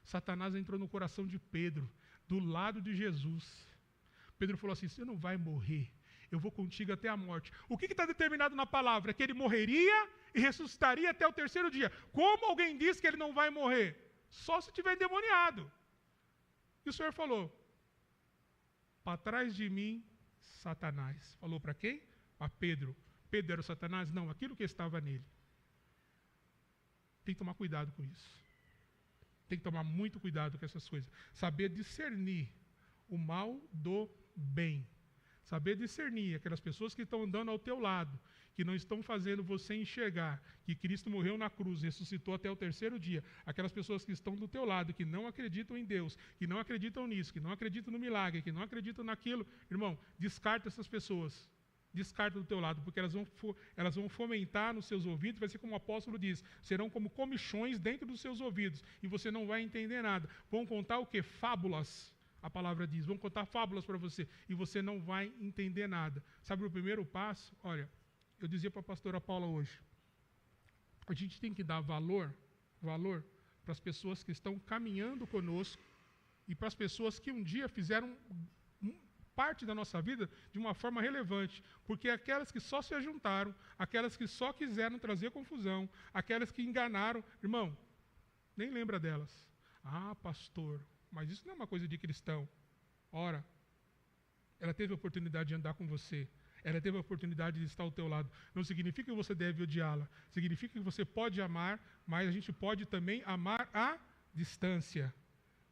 Satanás entrou no coração de Pedro, do lado de Jesus. Pedro falou assim, você não vai morrer, eu vou contigo até a morte. O que está determinado na palavra? É que ele morreria e ressuscitaria até o terceiro dia. Como alguém diz que ele não vai morrer? Só se estiver endemoniado. E o Senhor falou, para trás de mim, Satanás. Falou para quem? Para Pedro. Pedro era o Satanás? Não, aquilo que estava nele. Tem que tomar cuidado com isso. Tem que tomar muito cuidado com essas coisas. Saber discernir o mal do bem. Saber discernir aquelas pessoas que estão andando ao teu lado, que não estão fazendo você enxergar que Cristo morreu na cruz, ressuscitou até o terceiro dia. Aquelas pessoas que estão do teu lado, que não acreditam em Deus, que não acreditam nisso, que não acreditam no milagre, que não acreditam naquilo. Irmão, descarta essas pessoas. Descarta do teu lado, porque elas vão fomentar nos seus ouvidos, vai ser como o apóstolo diz, serão como comichões dentro dos seus ouvidos, e você não vai entender nada. Vão contar o quê? Fábulas, a palavra diz, vão contar fábulas para você, e você não vai entender nada. Sabe o primeiro passo? Olha, eu dizia para a pastora Paula hoje, a gente tem que dar valor para as pessoas que estão caminhando conosco, e para as pessoas que um dia fizeram parte da nossa vida de uma forma relevante, porque aquelas que só se ajuntaram, aquelas que só quiseram trazer confusão, aquelas que enganaram, irmão, nem lembra delas. Ah, pastor, mas isso não é uma coisa de cristão. Ora, ela teve a oportunidade de andar com você, ela teve a oportunidade de estar ao teu lado. Não significa que você deve odiá-la, significa que você pode amar, mas a gente pode também amar à distância.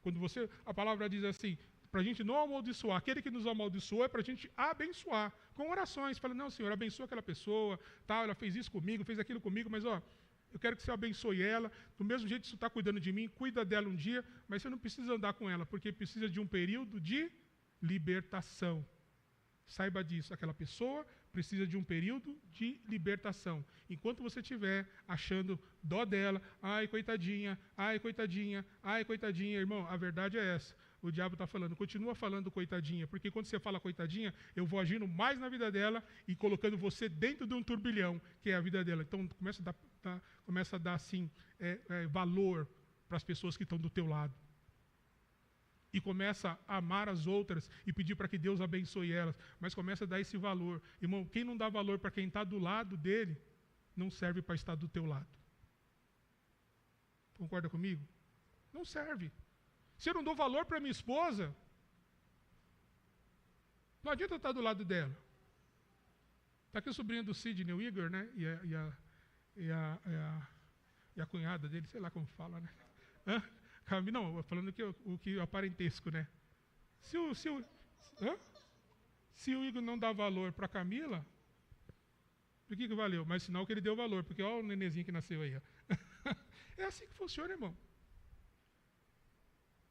Quando a palavra diz assim, para a gente não amaldiçoar. Aquele que nos amaldiçoa é para a gente abençoar. Com orações. Fala, não, Senhor, abençoa aquela pessoa, tal, ela fez isso comigo, fez aquilo comigo, mas eu quero que você abençoe ela. Do mesmo jeito que você está cuidando de mim, cuida dela um dia, mas você não precisa andar com ela, porque precisa de um período de libertação. Saiba disso, aquela pessoa precisa de um período de libertação. Enquanto você estiver achando dó dela, ai, coitadinha, ai, coitadinha, ai, coitadinha, irmão, a verdade é essa. O diabo está falando, continua falando coitadinha, porque quando você fala coitadinha, eu vou agindo mais na vida dela e colocando você dentro de um turbilhão, que é a vida dela. Então, começa a dar assim, valor para as pessoas que estão do teu lado. E começa a amar as outras e pedir para que Deus abençoe elas. Mas começa a dar esse valor. Irmão, quem não dá valor para quem está do lado dele, não serve para estar do teu lado. Concorda comigo? Não serve. Se eu não dou valor para minha esposa, não adianta eu estar do lado dela. Está aqui o sobrinho do Sidney, o Igor, né? E a cunhada dele, sei lá como fala, né? Camila, não, falando que o que é parentesco, né? Se o Igor não dá valor para Camila, por que valeu? Mas sinal que ele deu valor, porque olha o nenenzinho que nasceu aí. Ó. É assim que funciona, irmão.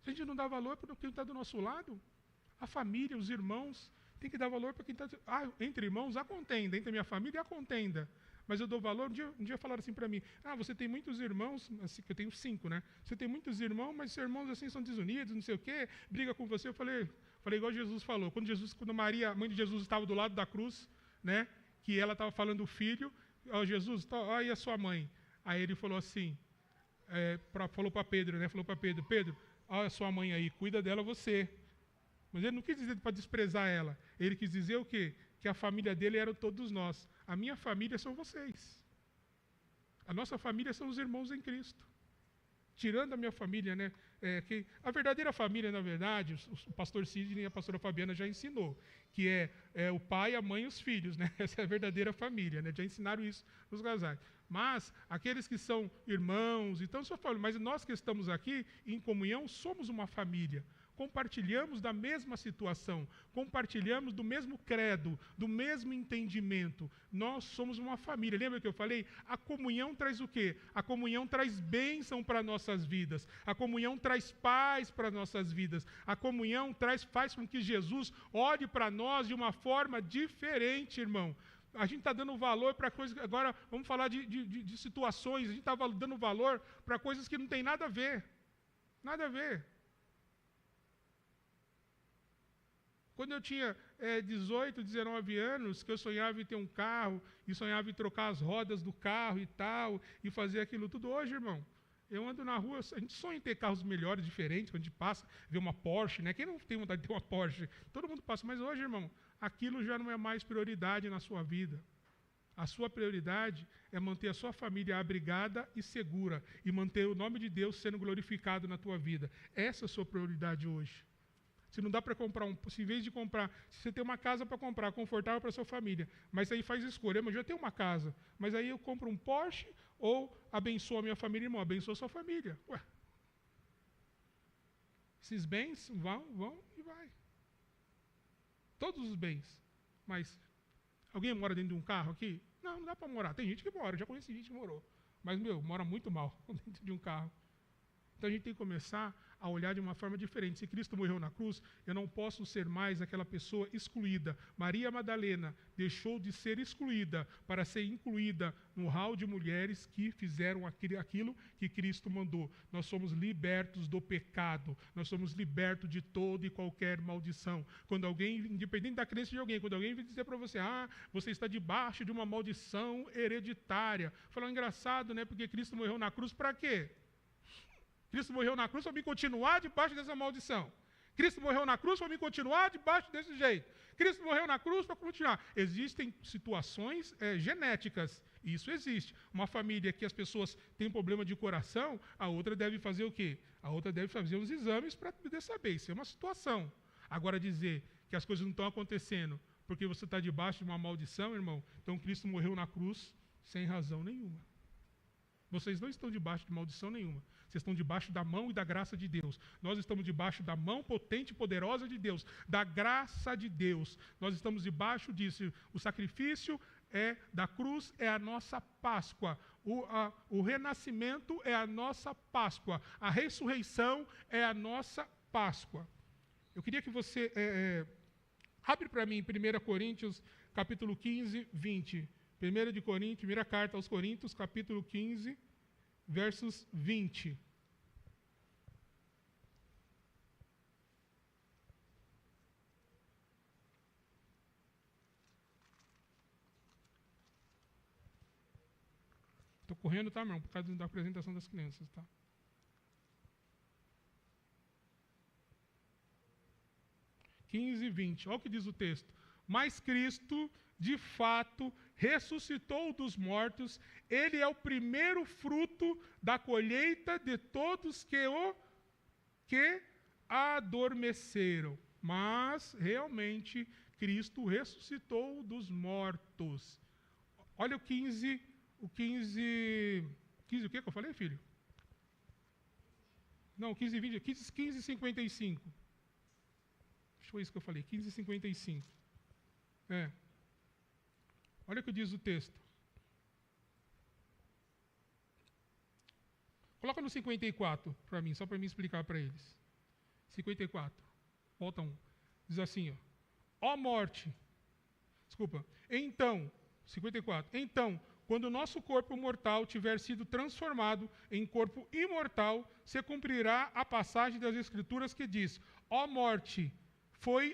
Se a gente não dá valor para quem está do nosso lado, a família, os irmãos, tem que dar valor para quem está... entre irmãos, há contenda. Entre a minha família, há contenda. Mas eu dou valor... Um dia falaram assim para mim, você tem muitos irmãos... Assim, eu tenho 5, né? Você tem muitos irmãos, mas seus irmãos assim são desunidos, não sei o quê, briga com você. Eu falei igual Jesus falou. Quando Maria, a mãe de Jesus, estava do lado da cruz, né? Que ela estava falando do filho, Jesus, olha a sua mãe. Aí ele falou assim, falou para Pedro, né? Falou para Pedro, olha a sua mãe aí, cuida dela você. Mas ele não quis dizer para desprezar ela. Ele quis dizer o quê? Que a família dele era todos nós. A minha família são vocês. A nossa família são os irmãos em Cristo. Tirando a minha família, né? A verdadeira família, na verdade, o pastor Sidney e a pastora Fabiana já ensinou, que é o pai, a mãe e os filhos, né? Essa é a verdadeira família, né? Já ensinaram isso nos casais. Mas aqueles que são irmãos, então só falo, mas nós que estamos aqui em comunhão somos uma família. Compartilhamos da mesma situação, compartilhamos do mesmo credo, do mesmo entendimento. Nós somos uma família. Lembra que eu falei? A comunhão traz o quê? A comunhão traz bênção para nossas vidas. A comunhão traz paz para nossas vidas. A comunhão faz com que Jesus olhe para nós de uma forma diferente, irmão. A gente está dando valor para coisas... Agora, vamos falar de situações. A gente está dando valor para coisas que não tem nada a ver. Nada a ver. Quando eu tinha 18, 19 anos, que eu sonhava em ter um carro, e sonhava em trocar as rodas do carro e tal, e fazer aquilo tudo. Hoje, irmão, eu ando na rua, a gente sonha em ter carros melhores, diferentes, quando a gente passa, vê uma Porsche, né? Quem não tem vontade de ter uma Porsche? Todo mundo passa, mas hoje, irmão, aquilo já não é mais prioridade na sua vida. A sua prioridade é manter a sua família abrigada e segura, e manter o nome de Deus sendo glorificado na tua vida. Essa é a sua prioridade hoje. Se não dá para comprar se em vez de comprar, se você tem uma casa para comprar, confortável para a sua família, mas aí faz escolha, mas eu já tenho uma casa, mas aí eu compro um Porsche ou abençoo a minha família, irmão, abençoa a sua família. Ué. Esses bens vão e vai. Todos os bens. Mas alguém mora dentro de um carro aqui? Não dá para morar. Tem gente que mora, eu já conheci gente que morou. Mas, mora muito mal dentro de um carro. Então a gente tem que começar a olhar de uma forma diferente. Se Cristo morreu na cruz, eu não posso ser mais aquela pessoa excluída. Maria Madalena deixou de ser excluída para ser incluída no hall de mulheres que fizeram aquilo que Cristo mandou. Nós somos libertos do pecado. Nós somos libertos de toda e qualquer maldição. Quando alguém, independente da crença de alguém, quando alguém vem dizer para você, você está debaixo de uma maldição hereditária. Falar engraçado, né? Porque Cristo morreu na cruz para quê? Cristo morreu na cruz para me continuar debaixo dessa maldição. Cristo morreu na cruz para me continuar debaixo desse jeito. Cristo morreu na cruz para continuar. Existem situações genéticas. Isso existe. Uma família que as pessoas têm problema de coração, a outra deve fazer o quê? A outra deve fazer uns exames para poder saber. Isso é uma situação. Agora dizer que as coisas não estão acontecendo porque você está debaixo de uma maldição, irmão, então Cristo morreu na cruz sem razão nenhuma. Vocês não estão debaixo de maldição nenhuma. Vocês estão debaixo da mão e da graça de Deus. Nós estamos debaixo da mão potente e poderosa de Deus, da graça de Deus. Nós estamos debaixo disso. O sacrifício da cruz é a nossa Páscoa. O renascimento é a nossa Páscoa. A ressurreição é a nossa Páscoa. Eu queria que você abre para mim 1 Coríntios, capítulo 15, 20. Primeira carta aos Coríntios, capítulo 15, versos 20. Estou correndo, tá, irmão? Por causa da apresentação das crianças, tá? (15 e 20). Olha o que diz o texto. Mas Cristo, de fato, ressuscitou dos mortos. Ele é o primeiro fruto da colheita de todos que adormeceram. Mas, realmente, Cristo ressuscitou dos mortos. Olha o 15 o que eu falei, filho? Não, 15 e 20, 15 e 55. Acho que foi isso que eu falei, 15 e 55. Olha o que diz o texto. Coloca no 54 para mim, só para mim explicar para eles. 54. Volta um. Diz assim, ó morte. Desculpa. Então, 54. Então, quando o nosso corpo mortal tiver sido transformado em corpo imortal, se cumprirá a passagem das Escrituras que diz: ó morte,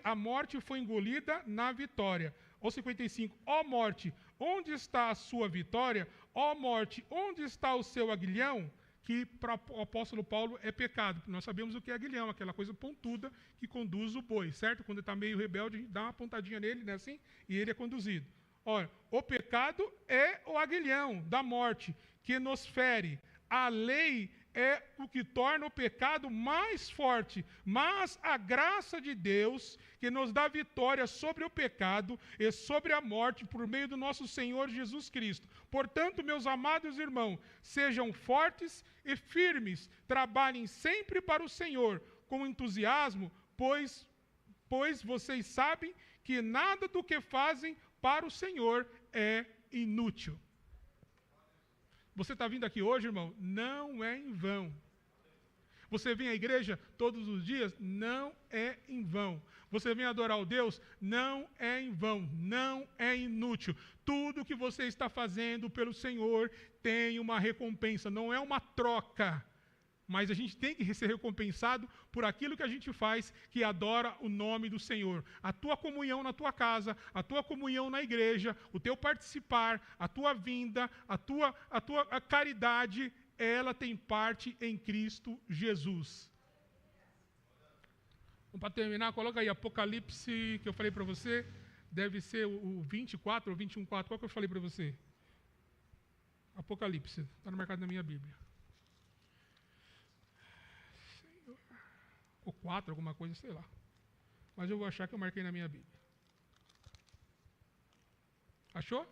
a morte foi engolida na vitória. Ou 55, ó morte, onde está a sua vitória? Ó morte, onde está o seu aguilhão? Que para o apóstolo Paulo é pecado. Nós sabemos o que é aguilhão, aquela coisa pontuda que conduz o boi, certo? Quando ele está meio rebelde, a gente dá uma pontadinha nele, né, assim, e ele é conduzido. Ora, o pecado é o aguilhão da morte que nos fere. A lei é o que torna o pecado mais forte, mas a graça de Deus, que nos dá vitória sobre o pecado e sobre a morte por meio do nosso Senhor Jesus Cristo. Portanto, meus amados irmãos, sejam fortes e firmes, trabalhem sempre para o Senhor com entusiasmo, pois vocês sabem que nada do que fazem para o Senhor é inútil. Você está vindo aqui hoje, irmão? Não é em vão. Você vem à igreja todos os dias? Não é em vão. Você vem adorar o Deus? Não é em vão. Não é inútil. Tudo que você está fazendo pelo Senhor tem uma recompensa. Não é uma troca. Mas a gente tem que ser recompensado por aquilo que a gente faz, que adora o nome do Senhor. A tua comunhão na tua casa, a tua comunhão na igreja, o teu participar, a tua vinda, a tua caridade, ela tem parte em Cristo Jesus. Para terminar, coloca aí Apocalipse, que eu falei para você, deve ser o 24 ou 21:4. Qual que eu falei para você? Apocalipse, está no mercado da minha Bíblia. Ou 4, alguma coisa, sei lá. Mas eu vou achar que eu marquei na minha Bíblia. Achou?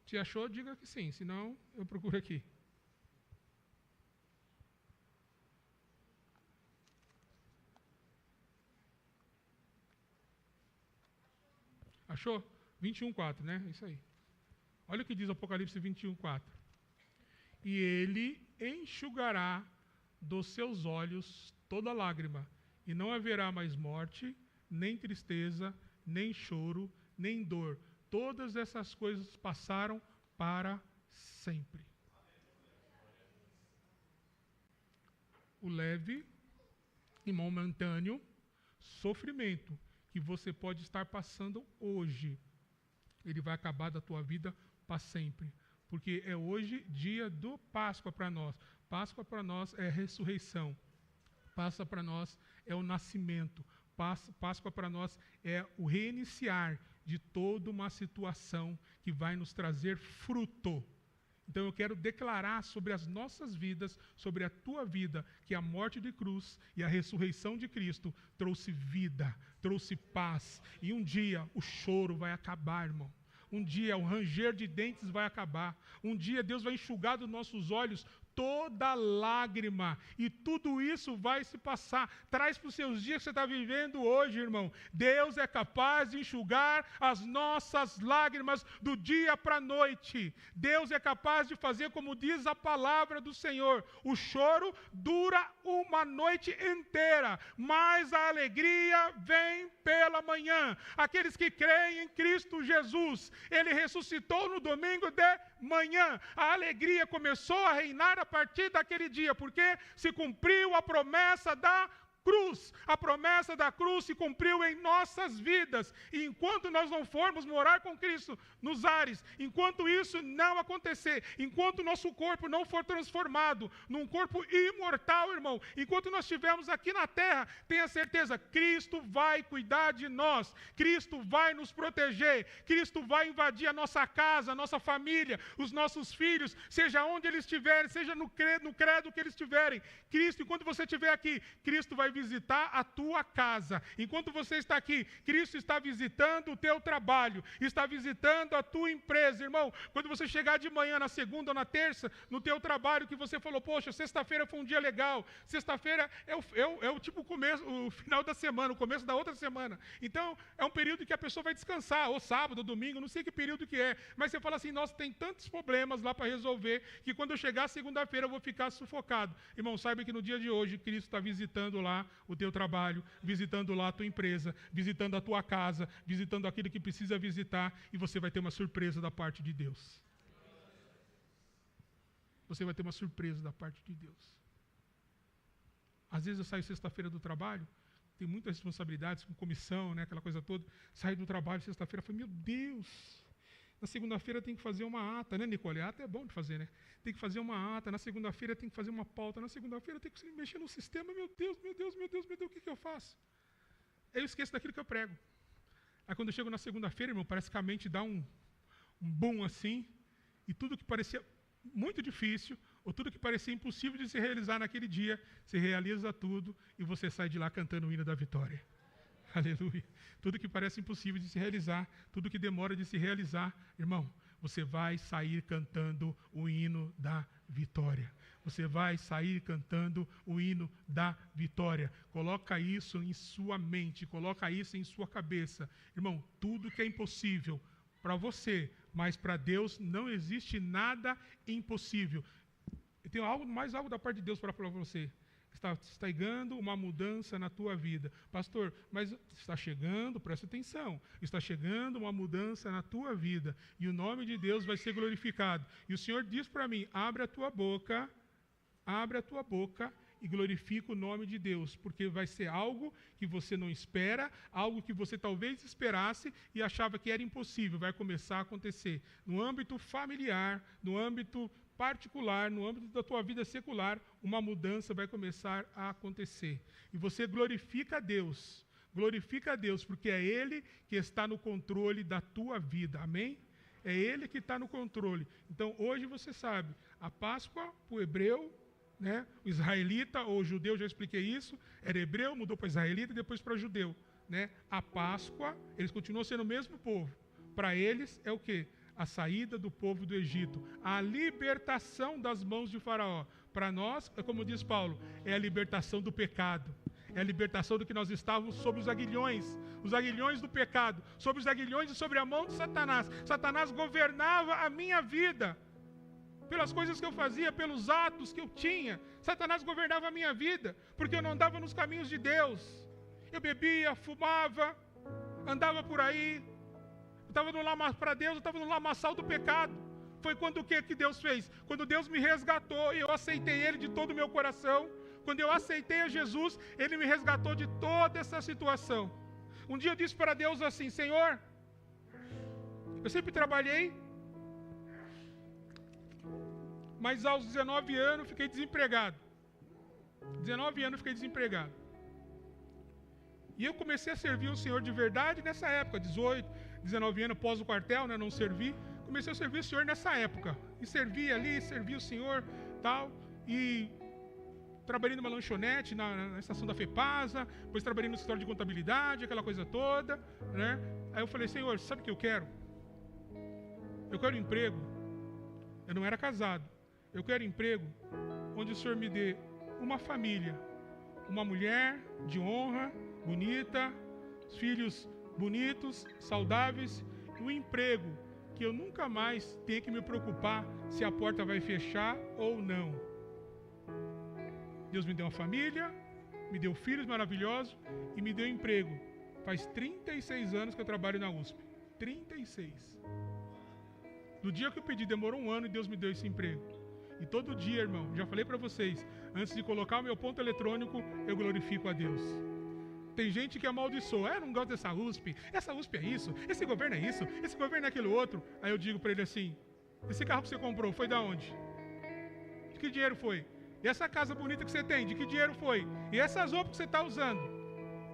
Se achou, diga que sim, senão eu procuro aqui. Achou? 21:4, né? Isso aí. Olha o que diz Apocalipse 21:4. E ele enxugará dos seus olhos toda lágrima, e não haverá mais morte, nem tristeza, nem choro, nem dor. Todas essas coisas passaram para sempre. O leve e momentâneo sofrimento que você pode estar passando hoje, ele vai acabar da tua vida para sempre. Porque é hoje dia do Páscoa para nós. Páscoa para nós é ressurreição. Páscoa para nós é o nascimento. Páscoa para nós é o reiniciar de toda uma situação que vai nos trazer fruto. Então eu quero declarar sobre as nossas vidas, sobre a tua vida, que a morte de cruz e a ressurreição de Cristo trouxe vida, trouxe paz. E um dia o choro vai acabar, irmão. Um dia o ranger de dentes vai acabar. Um dia Deus vai enxugar dos nossos olhos toda lágrima, e tudo isso vai se passar. Traz para os seus dias que você está vivendo hoje, irmão. Deus é capaz de enxugar as nossas lágrimas do dia para a noite. Deus é capaz de fazer como diz a palavra do Senhor. O choro dura uma noite inteira, mas a alegria vem pela manhã. Aqueles que creem em Cristo Jesus, Ele ressuscitou no domingo de manhã. A alegria começou a reinar a partir daquele dia, porque se cumpriu a promessa da cruz. A promessa da cruz se cumpriu em nossas vidas. E enquanto nós não formos morar com Cristo nos ares, enquanto isso não acontecer, enquanto o nosso corpo não for transformado num corpo imortal, irmão, enquanto nós estivermos aqui na terra, tenha certeza, Cristo vai cuidar de nós, Cristo vai nos proteger, Cristo vai invadir a nossa casa, a nossa família, os nossos filhos, seja onde eles estiverem, seja no credo que eles estiverem. Cristo, enquanto você estiver aqui, Cristo vai vai visitar a tua casa. Enquanto você está aqui, Cristo está visitando o teu trabalho, está visitando a tua empresa. Irmão, quando você chegar de manhã, na segunda ou na terça, no teu trabalho, que você falou, poxa, sexta-feira foi um dia legal, sexta-feira é o tipo começo, o final da semana, o começo da outra semana. Então, é um período que a pessoa vai descansar, ou sábado, ou domingo, não sei que período que é, mas você fala assim, nossa, tem tantos problemas lá para resolver, que quando eu chegar segunda-feira eu vou ficar sufocado. Irmão, saiba que no dia de hoje, Cristo está visitando lá o teu trabalho, visitando lá a tua empresa, visitando a tua casa, visitando aquilo que precisa visitar, e você vai ter uma surpresa da parte de Deus. Você vai ter uma surpresa da parte de Deus. Às vezes eu saio sexta-feira do trabalho, tem muitas responsabilidades, com comissão, né, aquela coisa toda. Saio do trabalho sexta-feira e falo, meu Deus, na segunda-feira tem que fazer uma ata, né, Nicole? A ata é bom de fazer, né? Tem que fazer uma ata, na segunda-feira tem que fazer uma pauta, na segunda-feira tem que mexer no sistema, meu Deus, o que eu faço? Eu esqueço daquilo que eu prego. Aí quando eu chego na segunda-feira, irmão, parece que a mente dá um boom assim, e tudo que parecia muito difícil, ou tudo que parecia impossível de se realizar naquele dia, se realiza tudo e você sai de lá cantando o hino da vitória. Aleluia. Tudo que parece impossível de se realizar, tudo que demora de se realizar, irmão, você vai sair cantando o hino da vitória. Você vai sair cantando o hino da vitória. Coloca isso em sua mente, coloca isso em sua cabeça. Irmão, tudo que é impossível para você, mas para Deus não existe nada impossível. Eu tenho mais algo da parte de Deus para falar para você. Está chegando uma mudança na tua vida. Pastor, mas está chegando, presta atenção, está chegando uma mudança na tua vida. E o nome de Deus vai ser glorificado. E o Senhor diz para mim, abre a tua boca e glorifica o nome de Deus, porque vai ser algo que você não espera, algo que você talvez esperasse e achava que era impossível, vai começar a acontecer. No âmbito familiar, no âmbito particular, no âmbito da tua vida secular, uma mudança vai começar a acontecer. E você glorifica a Deus, porque é Ele que está no controle da tua vida, amém? É Ele que está no controle. Então, hoje você sabe, a Páscoa, para o hebreu, né, o israelita ou o judeu, já expliquei isso, era hebreu, mudou para israelita e depois para judeu. Né? A Páscoa, eles continuam sendo o mesmo povo. Para eles é o quê? A saída do povo do Egito, a libertação das mãos de Faraó. Para nós, é como diz Paulo, é a libertação do pecado. É a libertação do que nós estávamos sob os aguilhões do pecado, sob os aguilhões e sobre a mão de Satanás. Satanás governava a minha vida. Pelas coisas que eu fazia, pelos atos que eu tinha, Satanás governava a minha vida, porque eu não andava nos caminhos de Deus. Eu bebia, fumava, andava por aí, eu estava no para Deus, eu estava no lamaçal do pecado. Foi quando o que Deus fez? Quando Deus me resgatou e eu aceitei Ele de todo o meu coração, quando eu aceitei a Jesus, Ele me resgatou de toda essa situação. Um dia eu disse para Deus assim, Senhor, eu sempre trabalhei, mas aos 19 anos fiquei desempregado. 19 anos fiquei desempregado. E eu comecei a servir o Senhor de verdade nessa época, 18, 19 anos, pós o quartel, né, não servi. Comecei a servir o Senhor nessa época. E servi ali, servi o Senhor, tal. E trabalhei numa lanchonete na estação da FEPASA, depois trabalhei no escritório de contabilidade, aquela coisa toda, né? Aí eu falei, Senhor, sabe o que eu quero? Eu quero um emprego. Eu não era casado. Eu quero emprego onde o Senhor me dê uma família, uma mulher de honra, bonita, filhos bonitos, saudáveis, e um emprego que eu nunca mais tenha que me preocupar se a porta vai fechar ou não. Deus me deu uma família, me deu filhos maravilhosos e me deu emprego. Faz 36 anos que eu trabalho na USP. 36. Do dia que eu pedi, demorou um ano e Deus me deu esse emprego. E todo dia, irmão, já falei para vocês, antes de colocar o meu ponto eletrônico, eu glorifico a Deus. Tem gente que amaldiçoa, não gosto dessa USP, essa USP é isso, esse governo é isso, esse governo é aquilo outro. Aí eu digo para ele assim, esse carro que você comprou foi da onde? De que dinheiro foi? E essa casa bonita que você tem, de que dinheiro foi? E essas roupas que você está usando?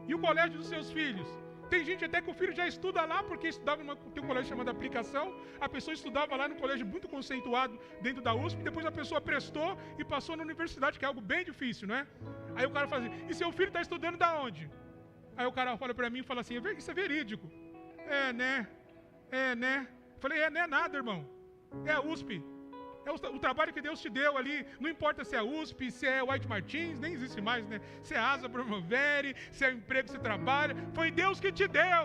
E o colégio dos seus filhos? Tem gente até que o filho já estuda lá, porque estudava tem um colégio chamado Aplicação. A pessoa estudava lá num colégio muito conceituado dentro da USP, depois a pessoa prestou e passou na universidade, que é algo bem difícil, né? Aí o cara fala assim, e seu filho está estudando da onde? Aí o cara olha para mim e fala assim, isso é verídico. É, né? Falei, não é nada, irmão. É a USP. É o trabalho que Deus te deu ali. Não importa se é a USP, se é White Martins, nem existe mais, né? Se é Asa Promovere, se é o emprego que você trabalha. Foi Deus que te deu.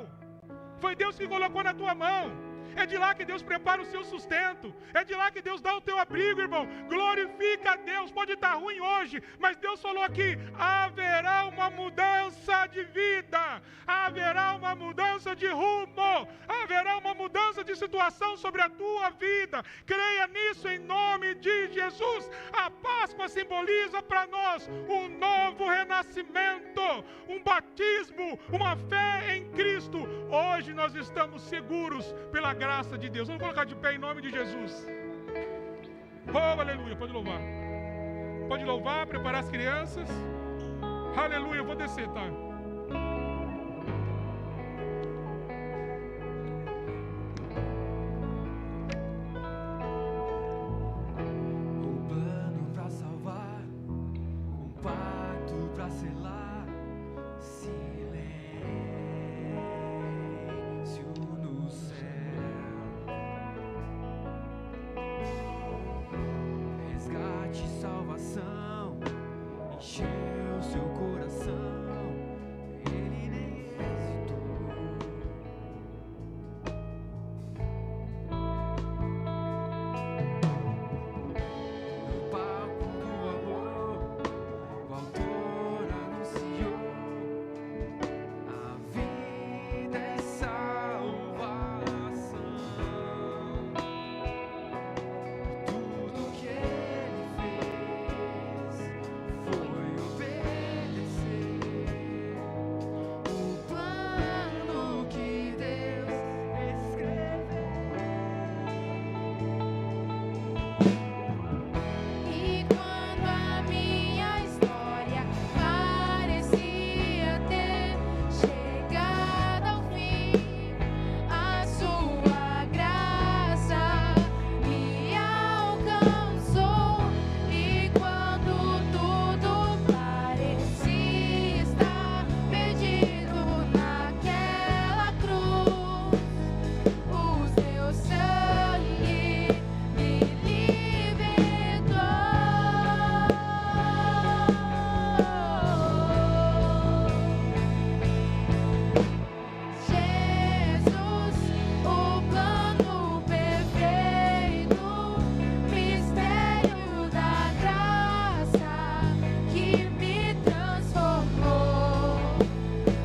Foi Deus que colocou na tua mão. É de lá que Deus prepara o seu sustento. É de lá que Deus dá o teu abrigo, irmão. Glorifica a Deus. Pode estar ruim hoje, mas Deus falou aqui, haverá uma mudança de vida. Haverá uma mudança de rumo. Haverá uma mudança de situação sobre a tua vida. Creia nisso em nome de Jesus. A Páscoa simboliza para nós um novo renascimento, um batismo, uma fé em Cristo. Hoje nós estamos seguros pela graça de Deus. Vamos colocar de pé em nome de Jesus. Oh, aleluia. Pode louvar. Pode louvar, preparar as crianças. Aleluia. Eu vou descer, tá? Um plano pra salvar, um pacto pra selar, silêncio no céu, resgate e salvação, encheu seu coração, ele nem hesitou. No palco do amor, o autor anunciou a vida é salvação. Tudo que ele fez foi obedecer o plano que Deus escreveu. E quando a minha história parecia ter chegado ao fim, a sua graça me alcançou. E quando tudo parecia estar perdido naquela cruz, o seu sangue me libertou. Jesus, o plano perfeito, mistério da graça que me transformou.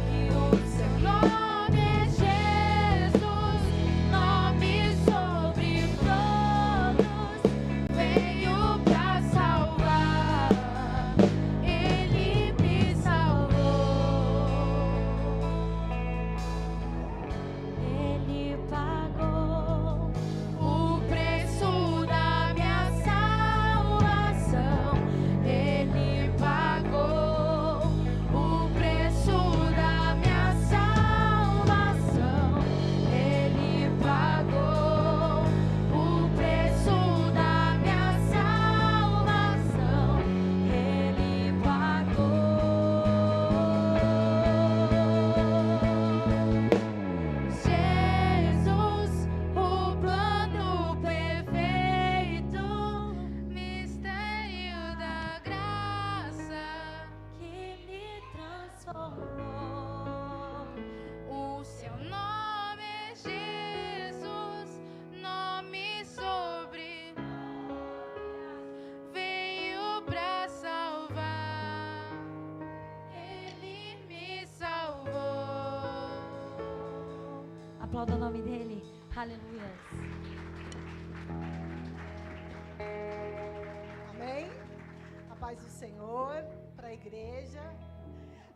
E o seu nome é Jesus, nome sobre todos, veio pra salvar, ele me salvou. Ele pagou o preço da minha salvação. Ele pagou o preço da minha salvação. Ele pagou o preço da minha salvação. Ele Jesus, o plano perfeito, mistério da graça que me transformou. O seu nome é Jesus, nome sobre veio pra salvar, ele me salvou. Aplauda o nome dele. Aleluia. Amém? A paz do Senhor para a igreja.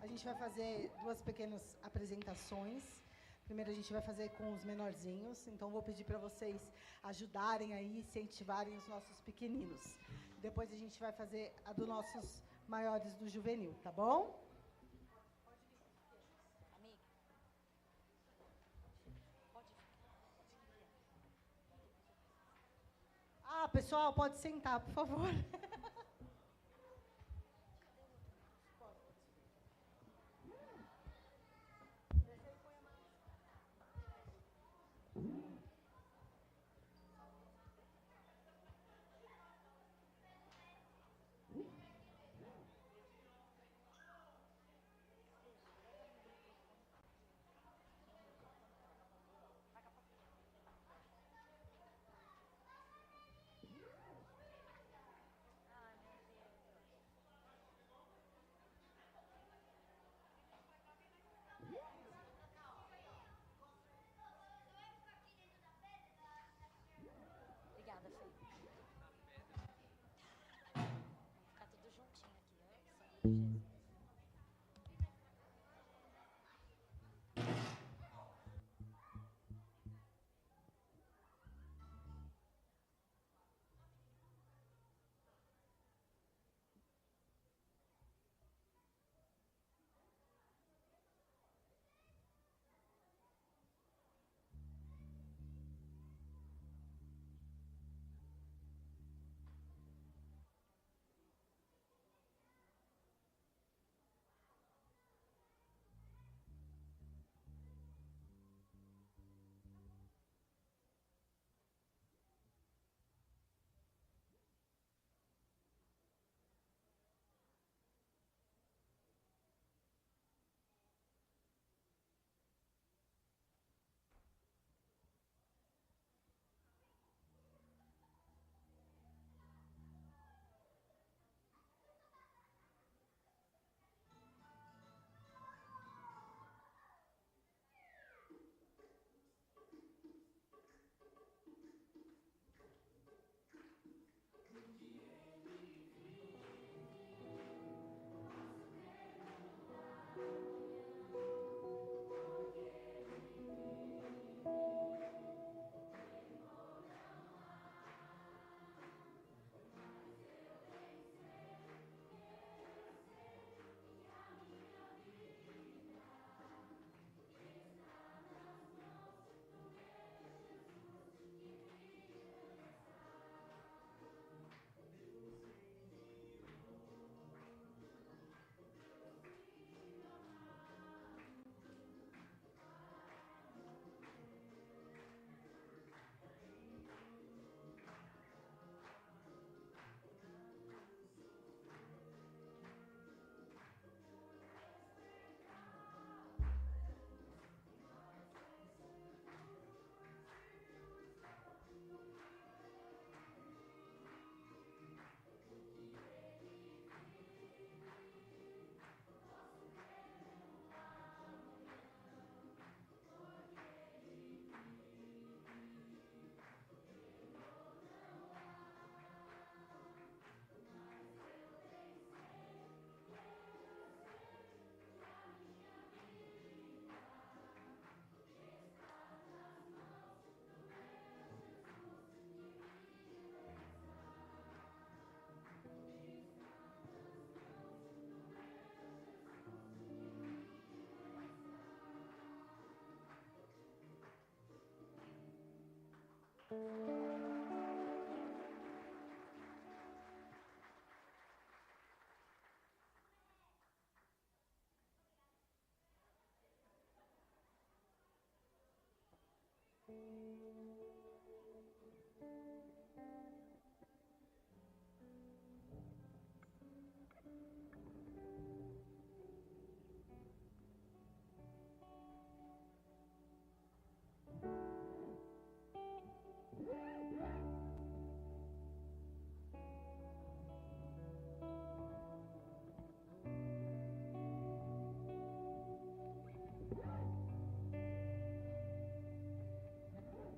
A gente vai fazer duas pequenas apresentações. Primeiro a gente vai fazer com os menorzinhos. Então vou pedir para vocês ajudarem aí, incentivarem os nossos pequeninos. Depois a gente vai fazer a dos nossos maiores do juvenil, tá bom? pessoal, pode sentar, por favor. Obrigada, Fê. Vamos ficar tudo juntinho aqui, ó. Jesus.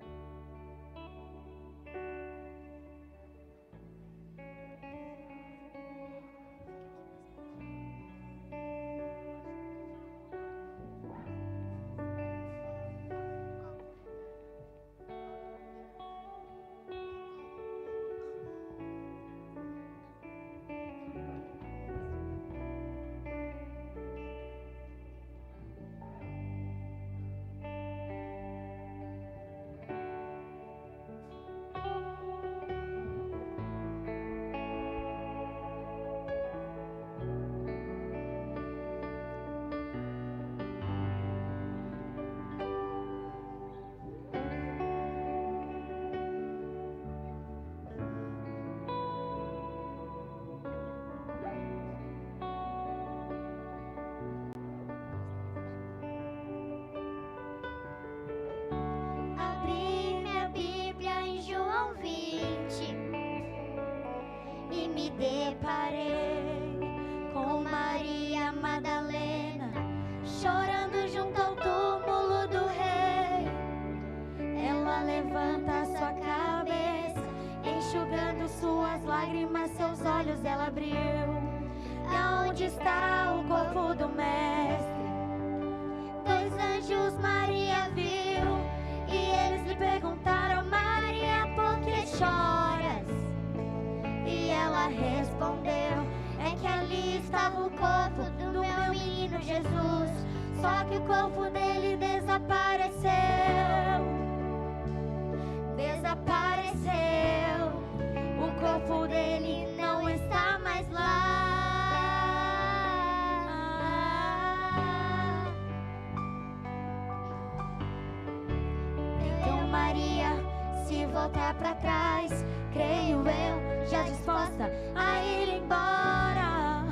deparei com Maria Madalena, chorando junto ao túmulo do rei. Ela levanta sua cabeça, enxugando suas lágrimas, seus olhos ela abriu. E aonde está o corpo do mestre? 2 anjos Maria viu, e eles lhe perguntaram: Maria, por que choras? E ela respondeu: é que ali estava o corpo do meu menino Jesus, só que o corpo dele desapareceu. O corpo dele não está mais lá. Então Maria se voltar para trás, creio eu, já disposta a ir embora.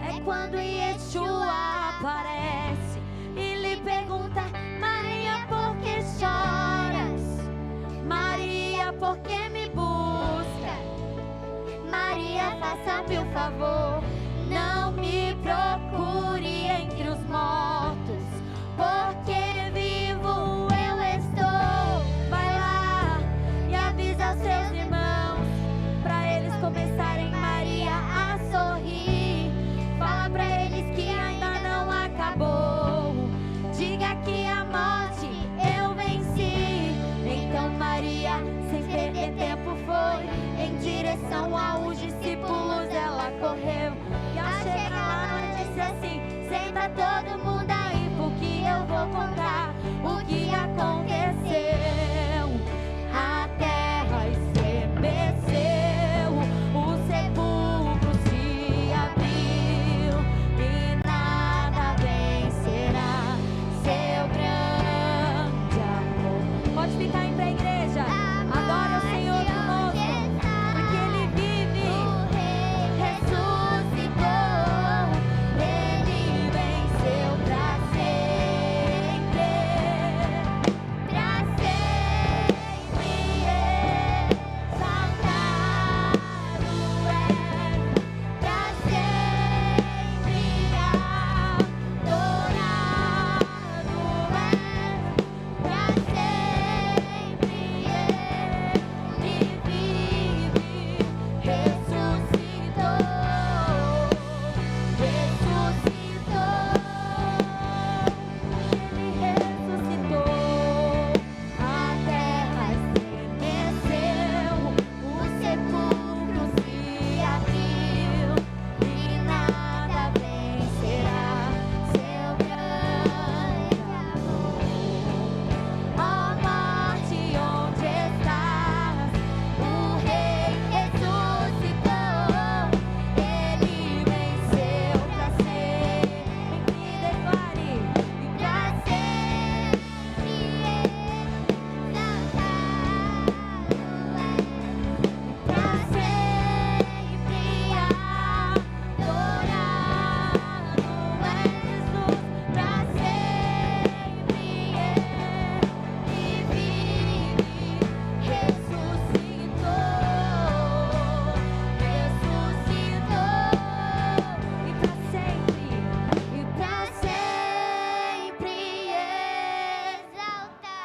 É quando Yeshua aparece e lhe pergunta: Maria, por que choras? Maria, por que me busca? Maria, faça-me o favor, não me procure entre os mortos, porque vivo eu estou. Vai lá e avisa aos seus irmãos, para eles começarem Maria a sorrir. Fala para eles que ainda não acabou, diga que a morte eu venci. Então Maria, sem perder tempo, foi em direção aos discípulos. Ela correu e ao chegar lá disse assim: senta todo mundo aí, porque eu vou contar o que aconteceu. A terra estremeceu, o sepulcro se abriu, e nada vencerá seu grande amor. Pode ficar em pé, igreja. Adora o Senhor conosco, porque Ele vive, ressuscitou, Ele venceu pra sempre, exaltado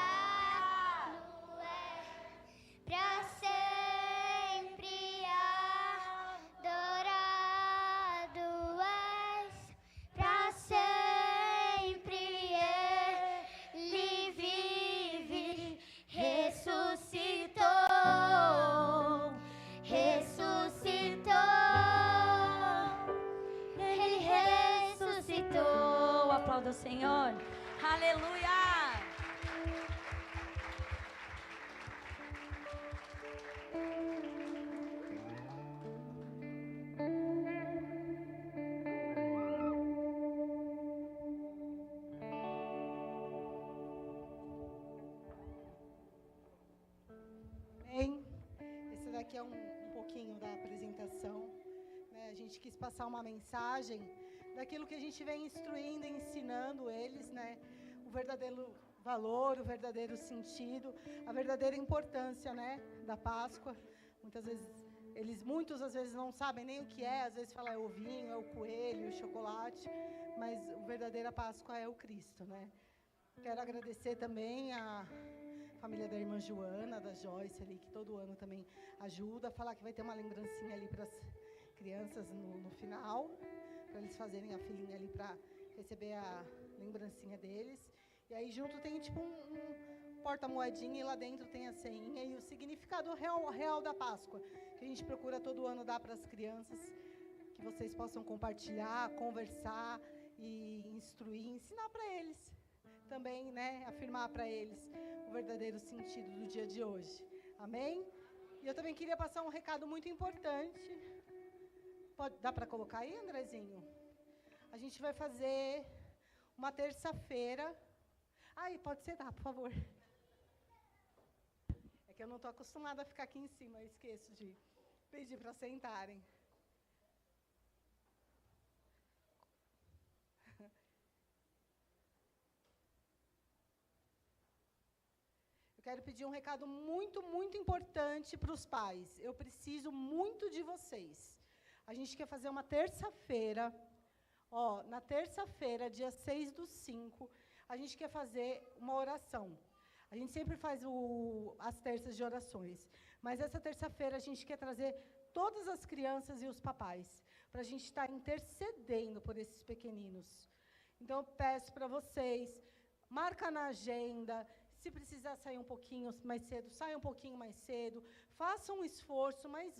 do Senhor. Aleluia! Bem, esse daqui é um pouquinho da apresentação, né? A gente quis passar uma mensagem daquilo que a gente vem instruindo e ensinando eles, né? O verdadeiro valor, o verdadeiro sentido, a verdadeira importância, né, da Páscoa. Muitas vezes Eles, muitos, às vezes, não sabem nem o que é. Às vezes fala é o vinho, é o coelho, o chocolate. Mas a verdadeira Páscoa é o Cristo, né? Quero agradecer também a família da irmã Joana, da Joyce ali, que todo ano também ajuda. Falar que vai ter uma lembrancinha ali para as crianças no final, para eles fazerem a filinha ali para receber a lembrancinha deles. E aí junto tem tipo um porta-moedinha e lá dentro tem a ceinha e o significado real da Páscoa, que a gente procura todo ano dar para as crianças, que vocês possam compartilhar, conversar e instruir, ensinar para eles também, né, afirmar para eles o verdadeiro sentido do dia de hoje. Amém? E eu também queria passar um recado muito importante. Dá para colocar aí, Andrezinho? A gente vai fazer uma terça-feira. Ai, pode ser, tá, por favor. É que eu não estou acostumada a ficar aqui em cima, eu esqueço de pedir para sentarem. Eu quero pedir um recado muito, muito importante para os pais. Eu preciso muito de vocês. A gente quer fazer uma terça-feira. Na terça-feira, dia 6/5, a gente quer fazer uma oração. A gente sempre faz as terças de orações. Mas essa terça-feira a gente quer trazer todas as crianças e os papais, para a gente estar intercedendo por esses pequeninos. Então, eu peço para vocês, marca na agenda. Se precisar sair um pouquinho mais cedo, saia um pouquinho mais cedo. Façam um esforço, mas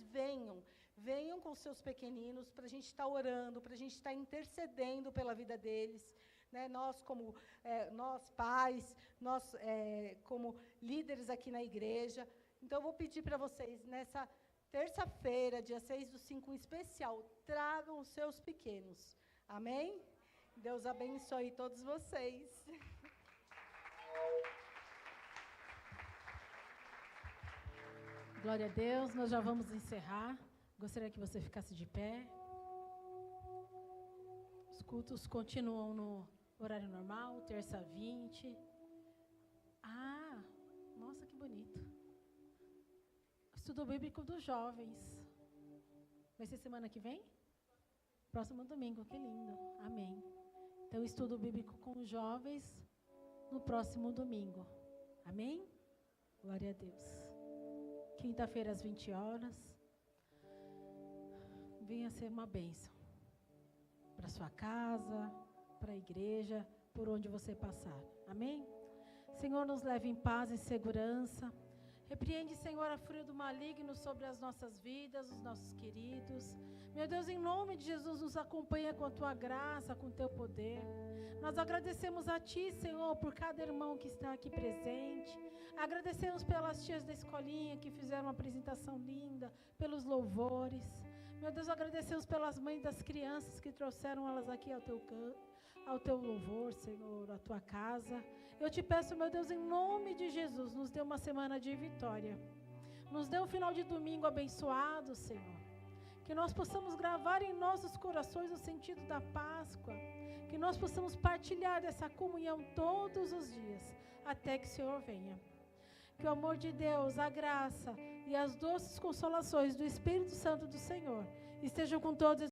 venham com os seus pequeninos para a gente estar orando, para a gente estar intercedendo pela vida deles. Né? Nós pais, nós como líderes aqui na igreja. Então, eu vou pedir para vocês, nessa terça-feira, dia 6/5, em especial, tragam os seus pequenos. Amém? Deus abençoe todos vocês. Glória a Deus, nós já vamos encerrar. Gostaria que você ficasse de pé. Os cultos continuam no horário normal, terça 20. Nossa, que bonito. Estudo bíblico dos jovens. Vai ser semana que vem? Próximo domingo, que lindo. Amém. Então, estudo bíblico com os jovens no próximo domingo. Amém? Glória a Deus. Quinta-feira, às 20 horas. Venha ser uma bênção para sua casa, para a igreja, por onde você passar. Amém? Senhor, nos leve em paz e segurança. Repreende, Senhor, a fúria do maligno sobre as nossas vidas, os nossos queridos. Meu Deus, em nome de Jesus, nos acompanha com a Tua graça, com o Teu poder. Nós agradecemos a Ti, Senhor, por cada irmão que está aqui presente. Agradecemos pelas tias da escolinha que fizeram uma apresentação linda, pelos louvores. Meu Deus, agradecemos pelas mães das crianças que trouxeram elas aqui ao Teu louvor, Senhor, à Tua casa. Eu te peço, meu Deus, em nome de Jesus, nos dê uma semana de vitória. Nos dê um final de domingo abençoado, Senhor. Que nós possamos gravar em nossos corações o sentido da Páscoa. Que nós possamos partilhar dessa comunhão todos os dias, até que o Senhor venha. Que o amor de Deus, a graça e as doces consolações do Espírito Santo do Senhor estejam com todos